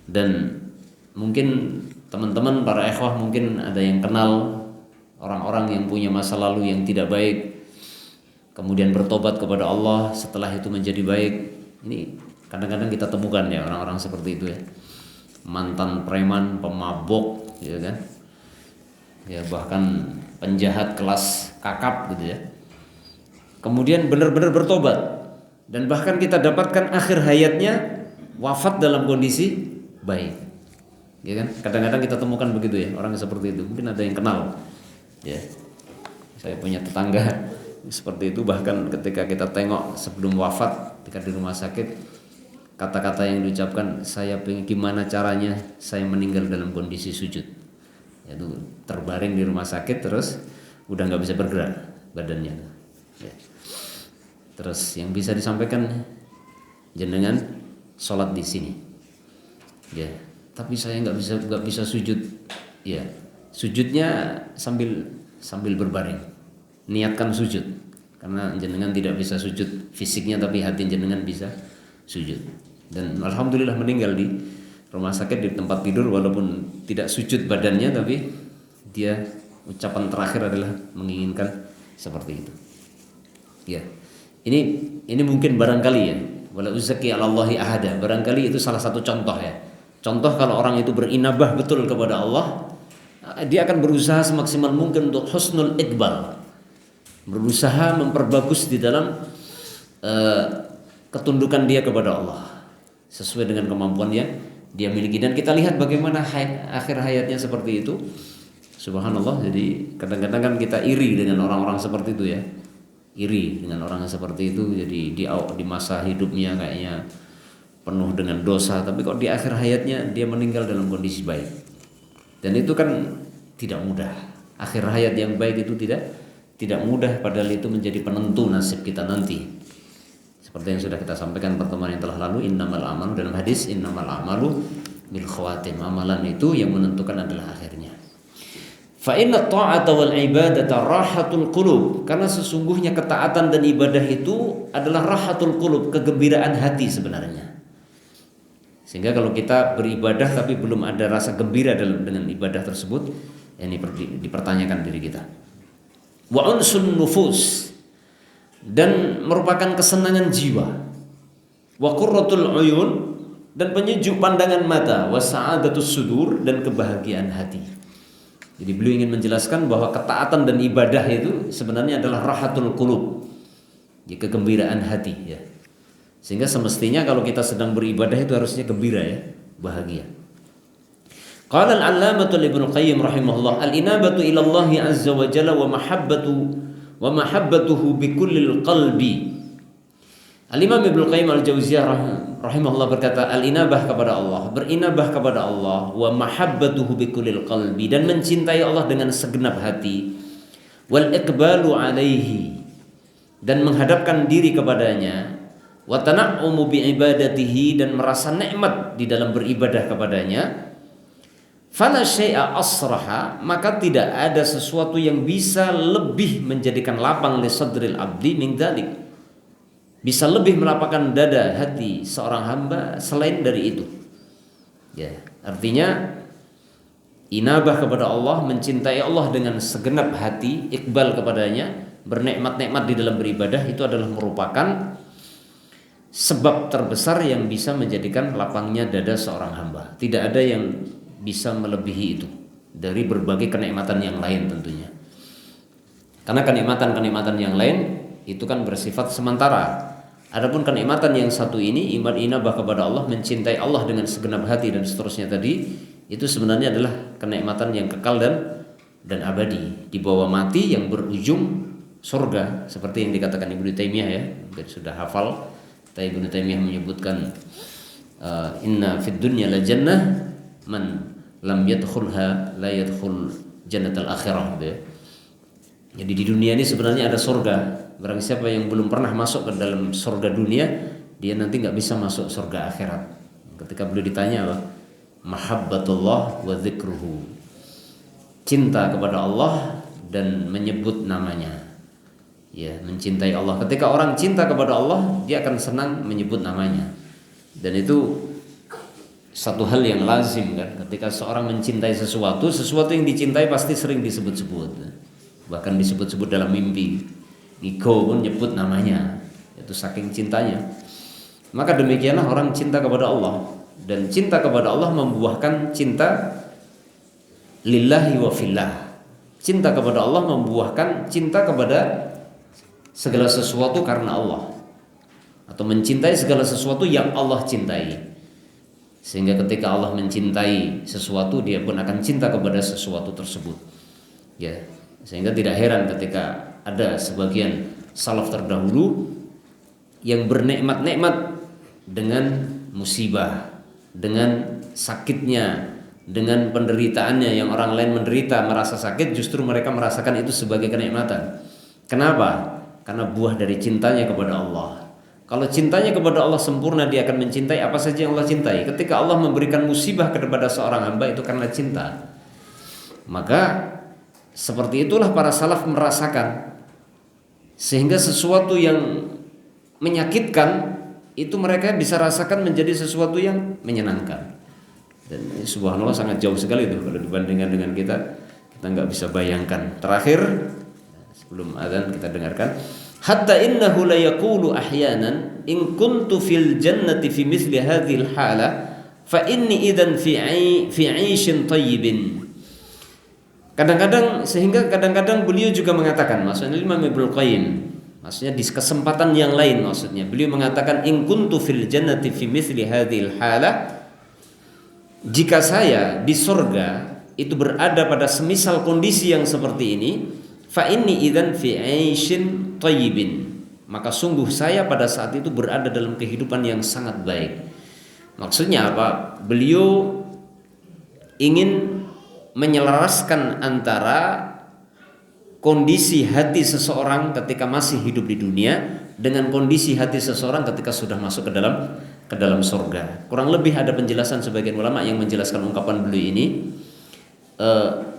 Dan mungkin teman-teman para ikhwah mungkin ada yang kenal orang-orang yang punya masa lalu yang tidak baik, kemudian bertobat kepada Allah setelah itu menjadi baik. Ini kadang-kadang kita temukan ya orang-orang seperti itu ya. Mantan preman, pemabok, ya kan? Ya bahkan penjahat kelas kakap gitu ya. Kemudian benar-benar bertobat dan bahkan kita dapatkan akhir hayatnya wafat dalam kondisi baik. Ya kan? Kadang-kadang kita temukan begitu ya, orang seperti itu. Mungkin ada yang kenal. Ya. Saya punya tetangga seperti itu, bahkan ketika kita tengok sebelum wafat ketika di rumah sakit, kata-kata yang diucapkan, saya pengen gimana caranya saya meninggal dalam kondisi sujud. yaitu terbaring di rumah sakit terus udah nggak bisa bergerak badannya. Ya. Terus yang bisa disampaikan jenengan sholat di sini, ya. Tapi saya nggak bisa sujud, ya. Sujudnya sambil berbaring. Niatkan sujud, karena jenengan tidak bisa sujud fisiknya, tapi hati jenengan bisa sujud. Dan alhamdulillah meninggal di rumah sakit di tempat tidur, walaupun tidak sujud badannya, tapi dia ucapan terakhir adalah menginginkan seperti itu. Ya, ini mungkin barangkali ya, wala uzaki 'alallahi ahada. Barangkali itu salah satu contoh ya. Contoh kalau orang itu berinabah betul kepada Allah, dia akan berusaha semaksimal mungkin untuk husnul iqbal, berusaha memperbagus di dalam ketundukan dia kepada Allah sesuai dengan kemampuan yang dia miliki. Dan kita lihat bagaimana akhir hayatnya seperti itu. Subhanallah. Jadi kadang-kadang kan kita iri dengan orang-orang seperti itu ya, iri dengan orang yang seperti itu. Jadi di masa hidupnya kayaknya penuh dengan dosa, tapi kok di akhir hayatnya dia meninggal dalam kondisi baik. Dan itu kan tidak mudah. Akhir hayat yang baik itu tidak mudah, padahal itu menjadi penentu nasib kita nanti. Seperti yang sudah kita sampaikan pertemuan yang telah lalu, innamal a'malu, dalam hadis innamal a'malu bil khawatim. Amalan itu yang menentukan adalah akhirnya. Fa inna ta'ata wal ibadata rahatul qulub, karena sesungguhnya ketaatan dan ibadah itu adalah rahatul qulub, kegembiraan hati sebenarnya. Sehingga kalau kita beribadah tapi belum ada rasa gembira dengan ibadah tersebut, ini dipertanyakan diri kita. Wa unsun nufus, dan merupakan kesenangan jiwa. Wa qurratul uyun, dan penyejuk pandangan mata. Wa sa'adatus sudur, dan kebahagiaan hati. Jadi beliau ingin menjelaskan bahwa ketaatan dan ibadah itu sebenarnya adalah rahatul qulub, ya, kegembiraan hati ya. Sehingga semestinya kalau kita sedang beribadah itu harusnya gembira ya, bahagia. Qala al-'allamatu Ibnu Qayyim rahimahullah, al-inabatu ila Allah azza wa jalla wa mahabbatuhu bi kullil qalbi. Al-Imam Ibnu Qayyim al-Jauziyah rahimahullah berkata, al-inabah kepada Allah, berinabah kepada Allah, wa mahabbatuhu bi kullil qalbi, dan mencintai Allah dengan segenap hati, wal iqbalu alaihi, dan menghadapkan diri kepadanya, wa tana'umu bi ibadatihi, dan merasa nikmat di dalam beribadah kepadanya. Fala syai'a asraha, maka tidak ada sesuatu yang bisa lebih menjadikan lapang li sadril abdi min dzalik, bisa lebih melapangkan dada hati seorang hamba selain dari itu. Ya, artinya inabah kepada Allah, mencintai Allah dengan segenap hati, iqbal kepadanya, bernikmat-nikmat di dalam beribadah, itu adalah merupakan sebab terbesar yang bisa menjadikan lapangnya dada seorang hamba. Tidak ada yang bisa melebihi itu dari berbagai kenikmatan yang lain tentunya. Karena kenikmatan-kenikmatan yang lain itu kan bersifat sementara. Adapun kenikmatan yang satu ini, iman inabah kepada Allah, mencintai Allah dengan segenap hati dan seterusnya tadi, itu sebenarnya adalah kenikmatan yang kekal dan abadi, dibawa mati yang berujung surga, seperti yang dikatakan Ibnu Taimiyah ya, mungkin sudah hafal. Ibnu Taimiyah menyebutkan inna fid dunya la jannah man lam yadkhulha la yadkhul jannatal akhirah gitu ya. Jadi di dunia ini sebenarnya ada surga. Barang siapa yang belum pernah masuk ke dalam surga dunia, dia nanti nggak bisa masuk surga akhirat. Ketika beliau ditanya apa? Mahabbatullah wa dzikruhu, cinta kepada Allah dan menyebut namanya. Ya, mencintai Allah. Ketika orang cinta kepada Allah, dia akan senang menyebut namanya. Dan itu satu hal yang lazim kan. Ketika seorang mencintai sesuatu yang dicintai pasti sering disebut-sebut. Bahkan disebut-sebut dalam mimpi. Niko pun nyebut namanya. Itu saking cintanya. Maka demikianlah orang cinta kepada Allah. Dan cinta kepada Allah membuahkan cinta lillahi wa fillah. Cinta kepada Allah membuahkan cinta kepada segala sesuatu karena Allah, atau mencintai segala sesuatu yang Allah cintai. Sehingga ketika Allah mencintai sesuatu, dia pun akan cinta kepada sesuatu tersebut. Ya, sehingga tidak heran ketika ada sebagian salaf terdahulu yang bernikmat-nikmat dengan musibah, dengan sakitnya dengan penderitaannya yang orang lain menderita merasa sakit, justru mereka merasakan itu sebagai kenikmatan. Kenapa? Karena buah dari cintanya kepada Allah. Kalau cintanya kepada Allah sempurna, dia akan mencintai apa saja yang Allah cintai. Ketika Allah memberikan musibah kepada seorang hamba, itu karena cinta. Maka seperti itulah para salaf merasakan, sehingga sesuatu yang menyakitkan itu mereka bisa rasakan menjadi sesuatu yang menyenangkan. Dan ini subhanallah sangat jauh sekali itu kalau dibandingkan dengan kita nggak bisa bayangkan. Terakhir sebelum azan kita dengarkan, hatta innahu la yaqulu ahyanan in kuntu fil jannati fi mithli hadhil hala fa inni idan fi 'aishin tayyibin. Sehingga kadang-kadang beliau juga mengatakan, maksudnya Imam Ibnu Qayyim, maksudnya di kesempatan yang lain, maksudnya beliau mengatakan in kuntu fil jannati fi mithli hadhil hala, jika saya di surga itu berada pada semisal kondisi yang seperti ini, fa inni idzan fi 'aishin thayyibin, maka sungguh saya pada saat itu berada dalam kehidupan yang sangat baik. Maksudnya apa? Beliau ingin menyelaraskan antara kondisi hati seseorang ketika masih hidup di dunia dengan kondisi hati seseorang ketika sudah masuk ke dalam surga. Kurang lebih ada penjelasan sebagian ulama yang menjelaskan ungkapan beliau ini,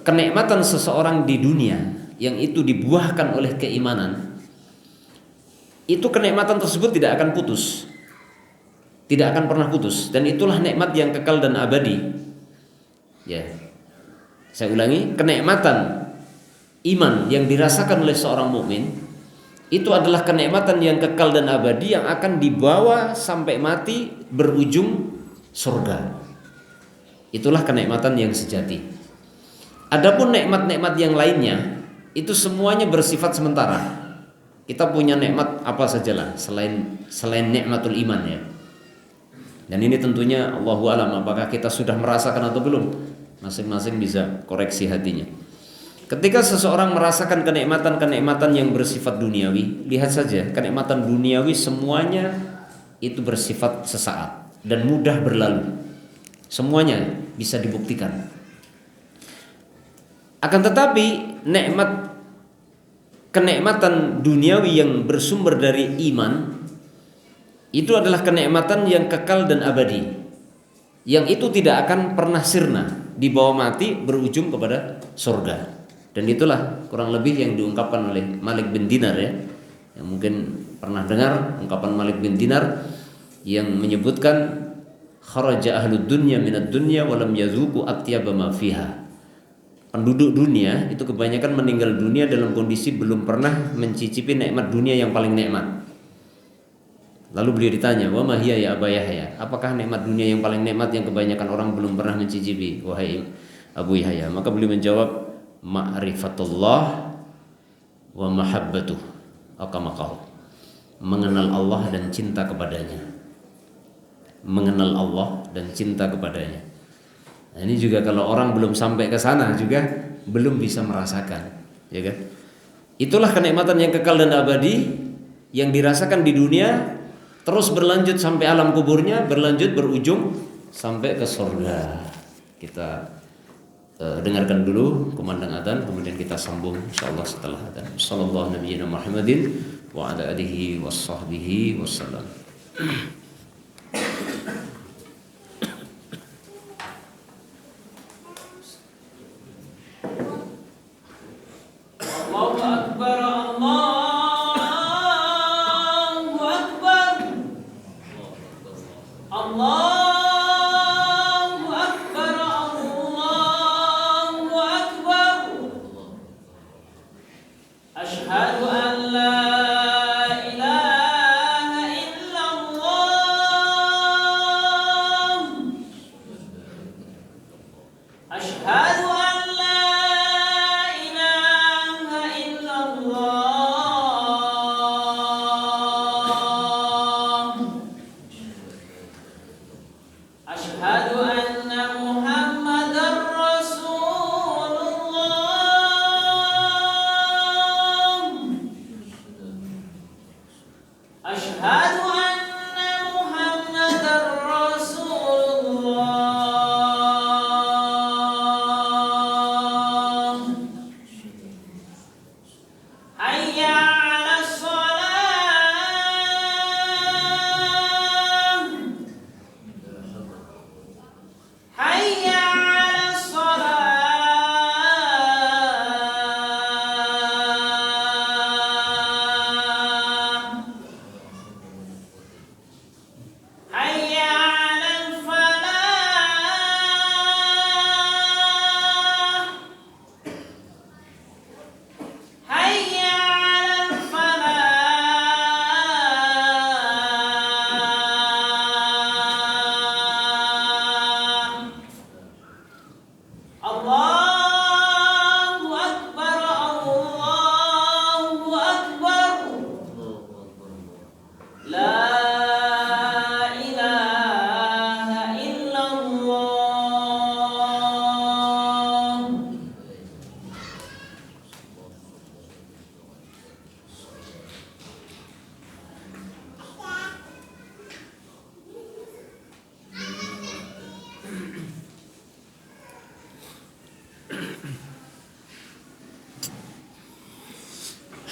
kenikmatan seseorang di dunia yang itu dibuahkan oleh keimanan, itu kenikmatan tersebut tidak akan putus, tidak akan pernah putus, dan itulah nikmat yang kekal dan abadi. Ya, saya ulangi, kenikmatan iman yang dirasakan oleh seorang mukmin itu adalah kenikmatan yang kekal dan abadi yang akan dibawa sampai mati berujung surga. Itulah kenikmatan yang sejati. Adapun nikmat-nikmat yang lainnya itu semuanya bersifat sementara. Kita punya nikmat apa sajalah selain nikmatul iman ya. Dan ini tentunya Allahu a'lam apakah kita sudah merasakan atau belum. Masing-masing bisa koreksi hatinya. Ketika seseorang merasakan kenikmatan-kenikmatan yang bersifat duniawi, lihat saja kenikmatan duniawi semuanya itu bersifat sesaat dan mudah berlalu. Semuanya bisa dibuktikan. Akan tetapi kenikmatan duniawi yang bersumber dari iman itu adalah kenikmatan yang kekal dan abadi, yang itu tidak akan pernah sirna, dibawa mati berujung kepada surga. Dan itulah kurang lebih yang diungkapkan oleh Malik bin Dinar ya, yang mungkin pernah dengar ungkapan Malik bin Dinar yang menyebutkan kharaja ahlud dunya minad dunya wa lam yazuqu atyaba ma fiha. Penduduk dunia itu kebanyakan meninggal dunia dalam kondisi belum pernah mencicipi nikmat dunia yang paling nikmat. Lalu beliau ditanya, "Wa ma hiya ya Aba Yahya?" Apakah nikmat dunia yang paling nikmat yang kebanyakan orang belum pernah mencicipi, wahai Abu Yahya? Maka beliau menjawab, ma'rifatullah wa mahabbatuh, akamaqal, mengenal Allah dan cinta kepadanya. Mengenal Allah dan cinta kepadanya. Nah, ini juga kalau orang belum sampai ke sana juga belum bisa merasakan, ya kan? Itulah kenikmatan yang kekal dan abadi yang dirasakan di dunia, terus berlanjut sampai alam kuburnya, berlanjut berujung sampai ke surga. Kita dengarkan dulu kumandang adzan, kemudian kita sambung insyaallah setelah adzan. Sallallahu nabiyana Muhammadin wa ala alihi washabbihi wasallam. Allahu akbar, Allahu akbar. Allah Ashhadu an la ilaha illallah. Ashhadu an la ilaha illallah. Ashhadu anna Muhammadar Rasulullah. Ashhadu anna Muhammadar Rasulullah.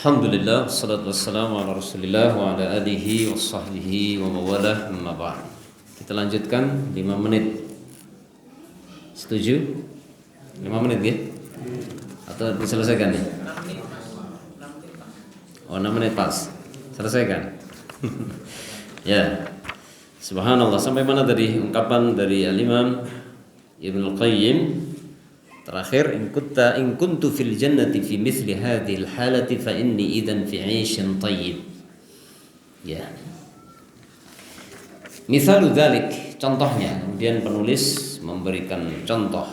Alhamdulillah, wassalatu wassalamu ala rasulillah wa ala alihi wa sahbihi wa mawalah, amma ba'd. Kita lanjutkan 5 menit. Setuju? 5 menit ya? Atau diselesaikan nih? 6 menit pas. Selesaikan. Ya. Subhanallah, sampai mana tadi ungkapan dari Al-Imam Ibnu Qayyim? Terakhir, in kuntu fil jannati fi mithli hadhil halati fa inni idzan fi 'aishin thayyib. Ya. Misalu dzalik, contohnya. Kemudian penulis memberikan contoh.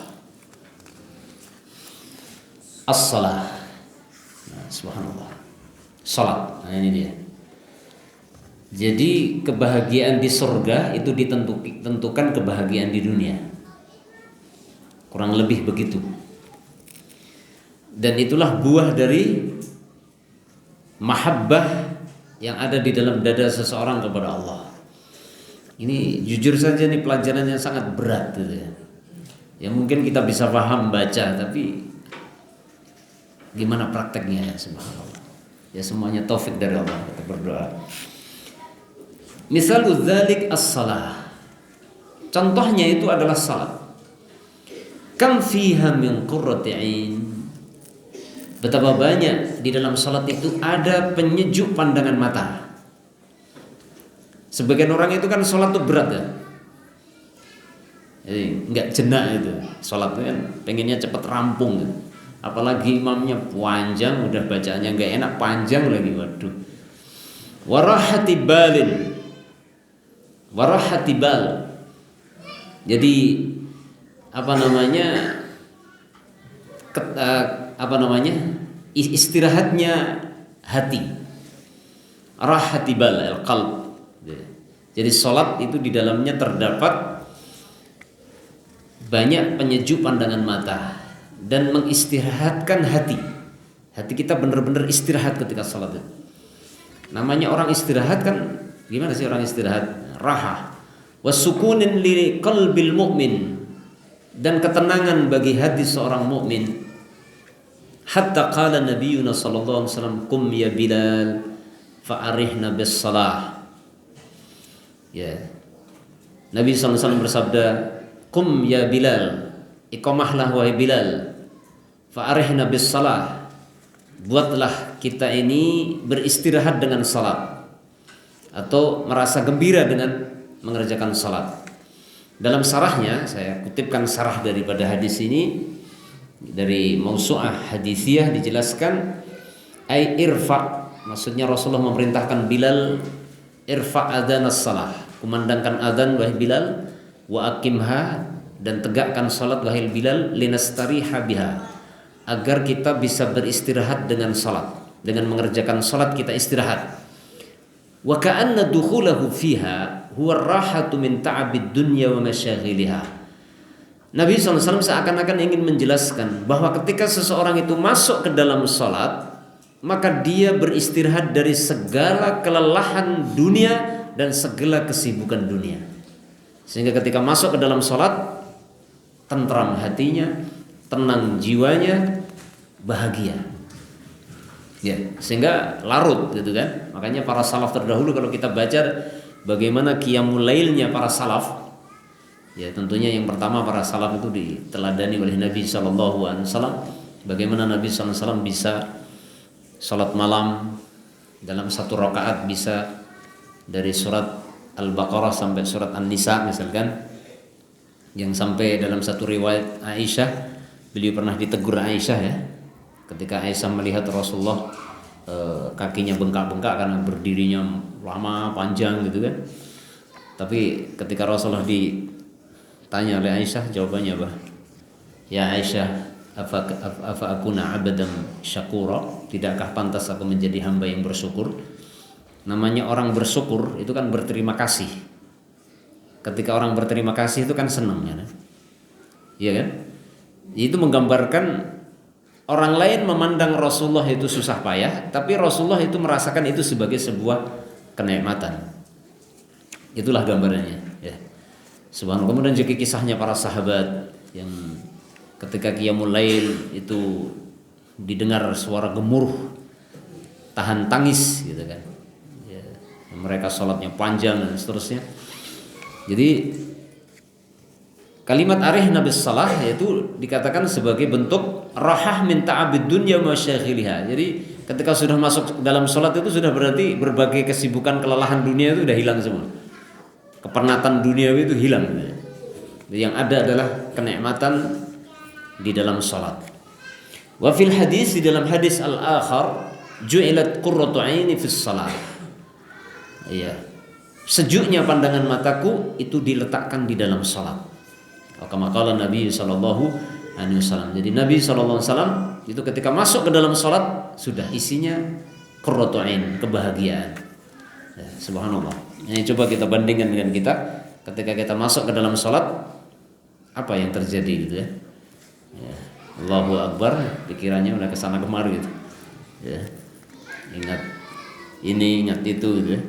As-shalah. Nah, subhanallah. Salat. Nah, ini dia. Jadi kebahagiaan di surga itu ditentukan kebahagiaan di dunia. Kurang lebih begitu. Dan itulah buah dari mahabbah yang ada di dalam dada seseorang kepada Allah. Ini jujur saja nih pelajaran yang sangat berat gitu ya. Ya mungkin kita bisa paham baca, tapi gimana prakteknya ya, subhanallah. Ya semuanya taufik dari Allah, kita berdoa. Misalul dzalik as-shalah. Contohnya itu adalah salat. Kam fiha min qurrati ain. Betapa banyak di dalam salat itu ada penyejuk pandangan mata. Sebagian orang itu kan salat itu berat ya. Jadi enggak jenak itu. Salat itu kan pengennya cepat rampung gitu. Apalagi imamnya panjang, udah bacaannya enggak enak, panjang lagi, waduh. Warahati balin. Warahati bal. Jadi istirahatnya hati, rahati bal al-qalb. Jadi salat itu di dalamnya terdapat banyak penyejuk pandangan mata dan mengistirahatkan hati. Hati kita benar-benar istirahat ketika salat itu. Namanya orang istirahat kan, gimana sih orang istirahat? Raha. Wasukunin li qalbil mu'min, dan ketenangan bagi hati seorang mukmin. Hatta qala nabiyuna sallallahu alaihi wasallam, qum ya Bilal fa'arihna bis salah. Ya. Nabi sallallahu alaihi wasallam bersabda, qum ya Bilal, iqamahlah wahai Bilal, fa'arihna bis salah. Buatlah kita ini beristirahat dengan salat, atau merasa gembira dengan mengerjakan salat. Dalam sarahnya, saya kutipkan sarah daripada hadis ini dari Mausu'ah Hadithiyah, dijelaskan ai irfa, maksudnya Rasulullah memerintahkan Bilal, irfa adzanas salah, kumandangkan adzan wahai Bilal, wa aqimha, dan tegakkan salat wahai Bilal, linastariha biha, agar kita bisa beristirahat dengan salat. Dengan mengerjakan salat kita istirahat. Wa ka'anna dukhulahu fiha huwa ar-rahatu min ta'abid dunya wa masyaghiliha. Nabi SAW seakan-akan ingin menjelaskan bahwa ketika seseorang itu masuk ke dalam salat, maka dia beristirahat dari segala kelelahan dunia dan segala kesibukan dunia. Sehingga ketika masuk ke dalam salat, tentram hatinya, tenang jiwanya, bahagia. Ya, sehingga larut gitu kan. Makanya para salaf terdahulu, kalau kita baca bagaimana qiyamul lailnya para salaf, ya tentunya yang pertama para salaf itu diteladani oleh Nabi SAW. Bagaimana Nabi SAW bisa salat malam dalam satu rakaat, bisa dari surat Al-Baqarah sampai surat An-Nisa misalkan, yang sampai dalam satu riwayat Aisyah, beliau pernah ditegur Aisyah ya, ketika Aisyah melihat Rasulullah kakinya bengkak-bengkak karena berdirinya lama panjang gitu kan. Tapi ketika Rasulullah ditanya oleh Aisyah, jawabannya apa? Ya Aisyah, afa akuna abadan syakura, tidakkah pantas aku menjadi hamba yang bersyukur? Namanya orang bersyukur itu kan berterima kasih. Ketika orang berterima kasih itu kan senang ya. Iya kan? Itu menggambarkan orang lain memandang Rasulullah itu susah payah, tapi Rasulullah itu merasakan itu sebagai sebuah kenikmatan. Itulah gambarannya ya. Subhanallah. Kemudian juga kisahnya para sahabat yang ketika qiyamul lail itu didengar suara gemuruh, tahan tangis gitu kan ya, mereka sholatnya panjang dan seterusnya. Jadi kalimat arihna bis salah yaitu dikatakan sebagai bentuk rahah min ta'abid dunya wa syaghiliha. Jadi ketika sudah masuk dalam sholat itu sudah berarti berbagai kesibukan kelelahan dunia itu sudah hilang semua, kepenatan duniawi itu hilang. Yang ada adalah kenikmatan di dalam sholat. Wa fil hadis, di dalam hadis al-akhar, ju'ilat qurratu 'aini fis salat. Iya. Sejuknya pandangan mataku itu diletakkan di dalam salat. Kama qala Nabi sallallahu alaihi wasallam. Jadi Nabi sallallahu alaihi wasallam itu ketika masuk ke dalam salat sudah isinya qurratu 'ain, kebahagiaan. Ya, subhanallah. Ini coba kita bandingkan dengan kita ketika kita masuk ke dalam salat, apa yang terjadi gitu ya. Ya, Allahu Akbar, pikirannya udah kesana kemari gitu. Ya. Ingat ini, ingat itu gitu ya.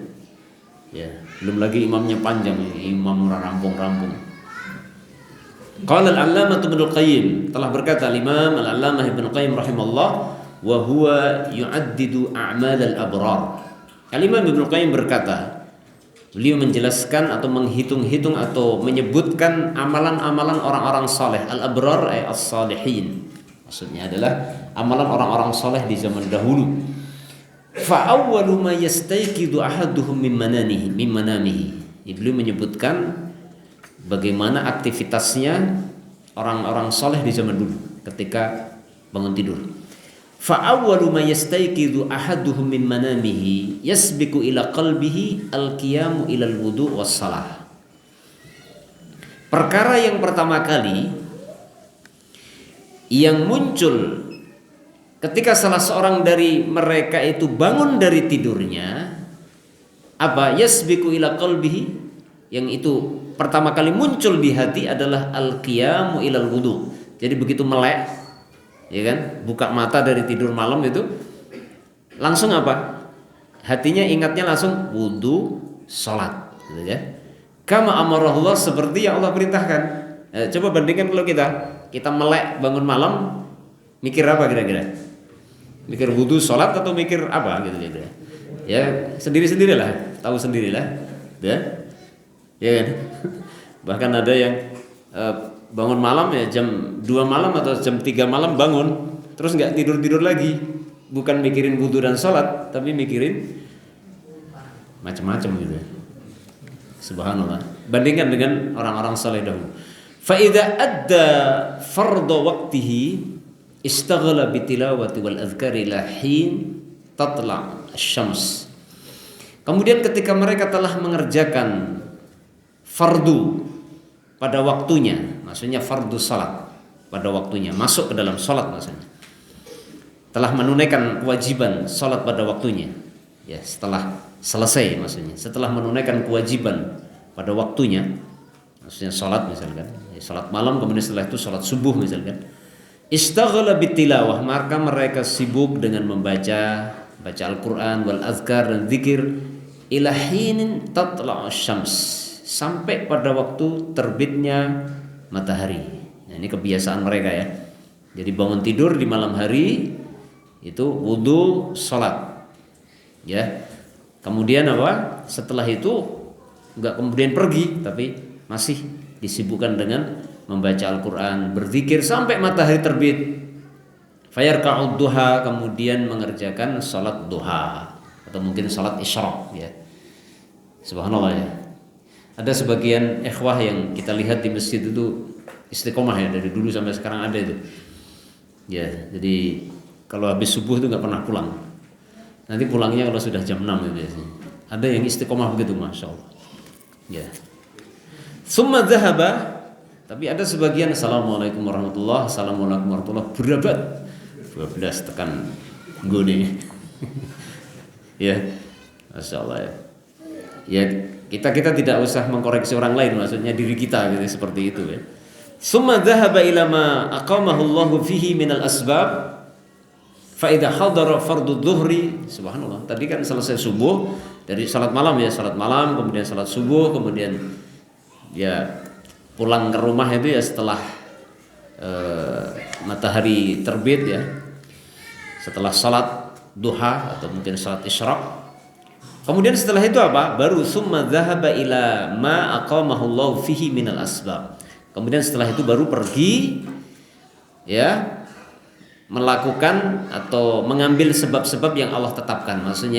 Ya, belum lagi imamnya panjang, imam rampung-rampung. Qala al-'allamah Ibnu Qayyim, telah berkata Imam al-'allamah Ibnu Qayyim rahimahullah, wa huwa yu'addidu a'mal al-abrar. Al-Imam Ibnu Qayyim berkata, beliau menjelaskan atau menghitung-hitung atau menyebutkan amalan-amalan orang-orang saleh, al-abrar ay as-salihin. Maksudnya adalah amalan orang-orang saleh di zaman dahulu. Fa awwalu ma yastayqidu ahaduhum min manamihi. Beliau menyebutkan bagaimana aktivitasnya orang-orang saleh di zaman dulu ketika bangun tidur. Fa awwalu ma yastayqidu ahaduhum min manamihi yasbiqu ila qalbihi al-qiyamu ila al-wudu' was-shalah. Perkara yang pertama kali yang muncul ketika salah seorang dari mereka itu bangun dari tidurnya, apa? Yasbiqu ila qalbihi, yang itu pertama kali muncul di hati adalah al-qiyamu ilal wudu. Jadi begitu melek, ya kan, buka mata dari tidur malam itu langsung apa? Hatinya ingatnya langsung wudu, salat, gitu ya. Kama amarahullah, seperti yang Allah perintahkan. Coba bandingkan kalau kita melek bangun malam, mikir apa kira-kira? Mikir wudu, sholat, atau mikir apa gitu ya? Ya sendiri-sendirilah, tahu sendirilah, ya kan? Bahkan ada yang bangun malam ya jam 2 malam atau jam 3 malam bangun, terus nggak tidur lagi, bukan mikirin wudu dan sholat, tapi mikirin macam-macam gitu. Subhanallah. Bandingkan dengan orang-orang saleh dahulu. Fa idza adda fardhu waqtihi istaghala bitilawati wal adhkari ila hin tatla asy-syams. Kemudian ketika mereka telah mengerjakan fardu pada waktunya, maksudnya fardu salat pada waktunya, masuk ke dalam salat maksudnya, telah menunaikan kewajiban salat pada waktunya, ya setelah selesai maksudnya, setelah menunaikan kewajiban pada waktunya, maksudnya salat misalkan, ya, salat malam, kemudian setelah itu salat subuh misalkan, istaghala bitilawah, maka mereka sibuk dengan baca Al-Quran wal azkar dan zikir ila hinin tatla'u syams, sampai pada waktu terbitnya matahari. Nah, ini kebiasaan mereka ya. Jadi bangun tidur di malam hari itu wudu, salat. Ya. Kemudian apa? Setelah itu enggak kemudian pergi, tapi masih disibukkan dengan membaca Al-Quran, berzikir sampai matahari terbit. Fayarka'ud duha, kemudian mengerjakan salat duha atau mungkin salat isyraq ya. Subhanallah ya. Ada sebagian ikhwah yang kita lihat di masjid itu istiqomah ya, dari dulu sampai sekarang ada itu. Ya, jadi kalau habis subuh itu nggak pernah pulang. Nanti pulangnya kalau sudah jam 6 itu biasanya. Ada yang istiqomah begitu, masya Allah. Ya. Summa dhahaba. Tapi ada sebagian assalamualaikum warahmatullah, assalamualaikum warahmatullah, berabat 12 tekan gone. Ya. Masya Allah ya. Ya kita tidak usah mengkoreksi orang lain, maksudnya diri kita gitu, seperti itu ya. Summa dhahaba ila ma aqamahu Allahu fihi minal asbab fa idza hadara fardhu dhuhri, subhanallah. Tadi kan selesai subuh dari salat malam ya, salat malam kemudian salat subuh, kemudian ya pulang ke rumah itu ya setelah matahari terbit ya, setelah salat duha atau mungkin salat isyraq. Kemudian setelah itu apa? Baru summa dhahaba ila ma aqamahu Allah fihi minal asbab. Kemudian setelah itu baru pergi ya melakukan atau mengambil sebab-sebab yang Allah tetapkan. Maksudnya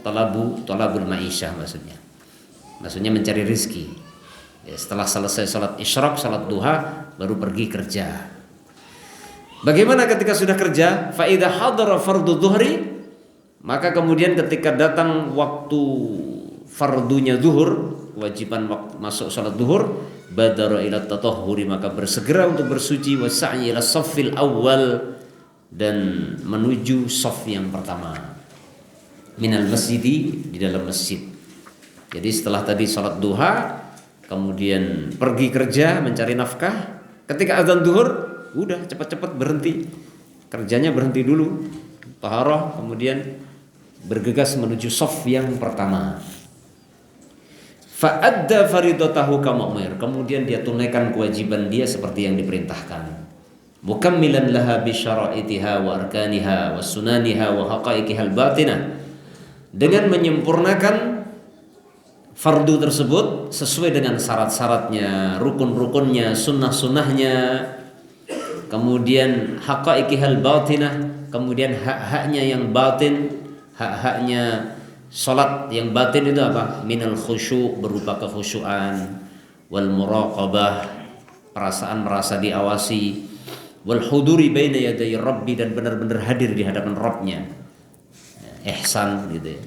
talabul ma'isyah maksudnya. Maksudnya mencari rizki. Ya, setelah selesai salat isyraq, salat duha, baru pergi kerja. Bagaimana ketika sudah kerja? Fa idza hadara fardhu dhuhri, maka kemudian ketika datang waktu fardunya zuhur, kewajiban masuk salat zuhur, badara ila tatahhuri, maka bersegera untuk bersuci, wasa'yi ila saffil awal, dan menuju shaf yang pertama minal masjidi, di dalam masjid. Jadi setelah tadi salat duha, kemudian pergi kerja mencari nafkah, ketika azan zuhur udah cepat-cepat berhenti kerjanya, berhenti dulu taharah, kemudian bergegas menuju shaf yang pertama. Fa'adda faridatahu kama umir, kemudian dia tunaikan kewajiban dia seperti yang diperintahkan. Mukammilan laha bi syara'itiha wa arkaniha wa sunaniha wa haqaiqihal batinah, dengan menyempurnakan fardu tersebut sesuai dengan syarat-syaratnya, rukun-rukunnya, sunnah-sunnahnya, kemudian haqaiqihal batinah, kemudian hak-haknya yang batin. Hak-haknya salat yang batin itu apa? Minal khusyu', berupa kekhusyuan, wal muraqabah, perasaan merasa diawasi, wal huduri baina yaday rabbi, dan benar-benar hadir di hadapan Rabbnya. Ihsan gitu ya.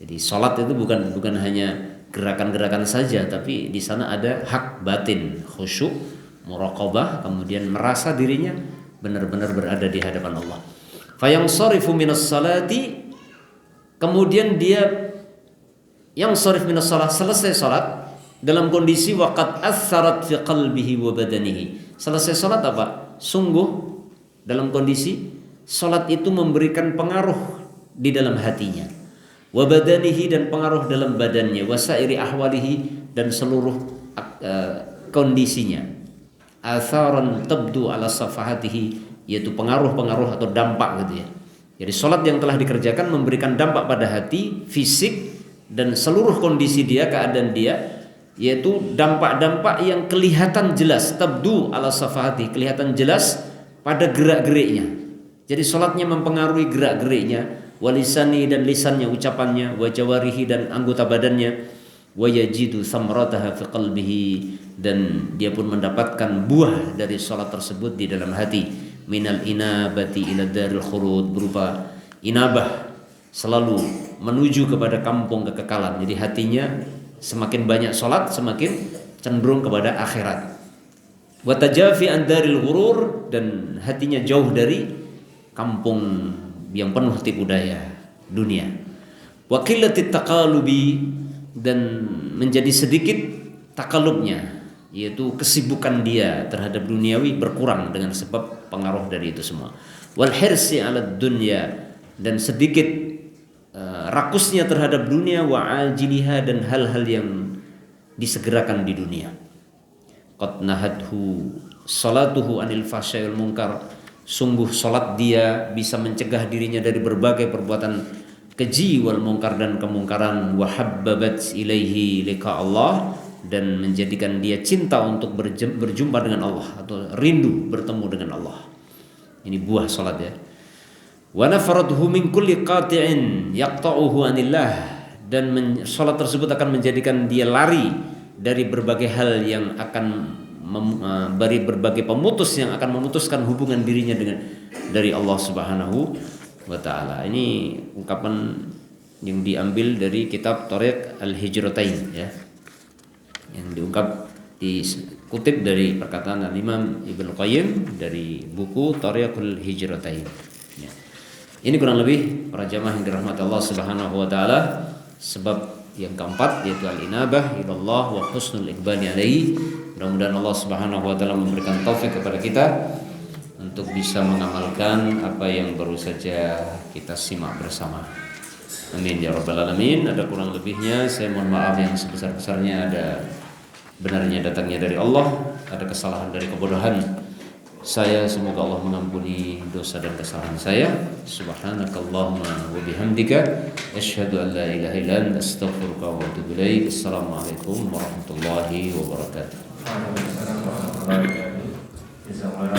Jadi salat itu bukan hanya gerakan-gerakan saja, tapi di sana ada hak batin, khusyuk, muraqabah, kemudian merasa dirinya benar-benar berada di hadapan Allah. Fayansarifu minas salati, kemudian dia yang sharif minas salat, selesai salat dalam kondisi waqad atharat fi qalbihi wa badanihi. Selesai salat apa? Sungguh dalam kondisi salat itu memberikan pengaruh di dalam hatinya, wa badanihi, dan pengaruh dalam badannya, wa sairi ahwalihi, dan seluruh kondisinya. Atharan tabdu ala safahatihi, yaitu pengaruh-pengaruh atau dampak gitu ya. Jadi salat yang telah dikerjakan memberikan dampak pada hati, fisik, dan seluruh kondisi dia, keadaan dia, yaitu dampak-dampak yang kelihatan jelas, tabdu ala safahati, kelihatan jelas pada gerak-geriknya. Jadi salatnya mempengaruhi gerak-geriknya, walisani, dan lisannya, ucapannya, wajawarihi, dan anggota badannya, wayajidu samrataha fi qalbihi, dan dia pun mendapatkan buah dari salat tersebut di dalam hati. Minal inabati ila daril khurud, berupa inabah, selalu menuju kepada kampung kekekalan. Jadi hatinya semakin banyak salat, semakin cenderung kepada akhirat. Wa tajafi an daril ghurur, dan hatinya jauh dari kampung yang penuh tipu daya dunia. Wa qillatit taqalubi, dan menjadi sedikit takalubnya, yaitu kesibukan dia terhadap duniawi berkurang dengan sebab pengaruh dari itu semua. Wal hirsi 'ala dunya, dan sedikit rakusnya terhadap dunia, wa ajiliha, dan hal-hal yang disegerakan di dunia. Qad nahadhu salatuhu anil fahsya'i wal munkar, sungguh salat dia bisa mencegah dirinya dari berbagai perbuatan keji, wal munkar, dan kemungkaran, wa habbabat ilaihi liqa Allah, dan menjadikan dia cinta untuk berjumpa dengan Allah atau rindu bertemu dengan Allah. Ini buah salat ya. Wa nafarathu min kulli qati'in yaqta'uhu anillah, dan salat tersebut akan menjadikan dia lari dari berbagai hal yang akan dari berbagai pemutus yang akan memutuskan hubungan dirinya dari Allah Subhanahu wa taala. Ini ungkapan yang diambil dari kitab Thariq Al-Hijratain ya. Yang dikutip dari perkataan Imam Ibnu Qayyim dari buku Thariqul Hijratain. Ya. Ini kurang lebih para jamaah yang dirahmati Allah Subhanahu wa taala sebab yang keempat yaitu al-inabah ilallah wa husnul iqbali alaihi. Mudah-mudahan Allah Subhanahu wa taala memberikan taufik kepada kita untuk bisa mengamalkan apa yang baru saja kita simak bersama. Amin ya rabbal alamin. Ada kurang lebihnya saya mohon maaf yang sebesar-besarnya. Ada benarnya datangnya dari Allah, ada kesalahan dari kebodohan saya, semoga Allah mengampuni dosa dan kesalahan saya. Subhanakallahumma wa bihamdika asyhadu an la ilaha illa anta astaghfiruka wa atubu ilaik. Assalamualaikum warahmatullahi wabarakatuh.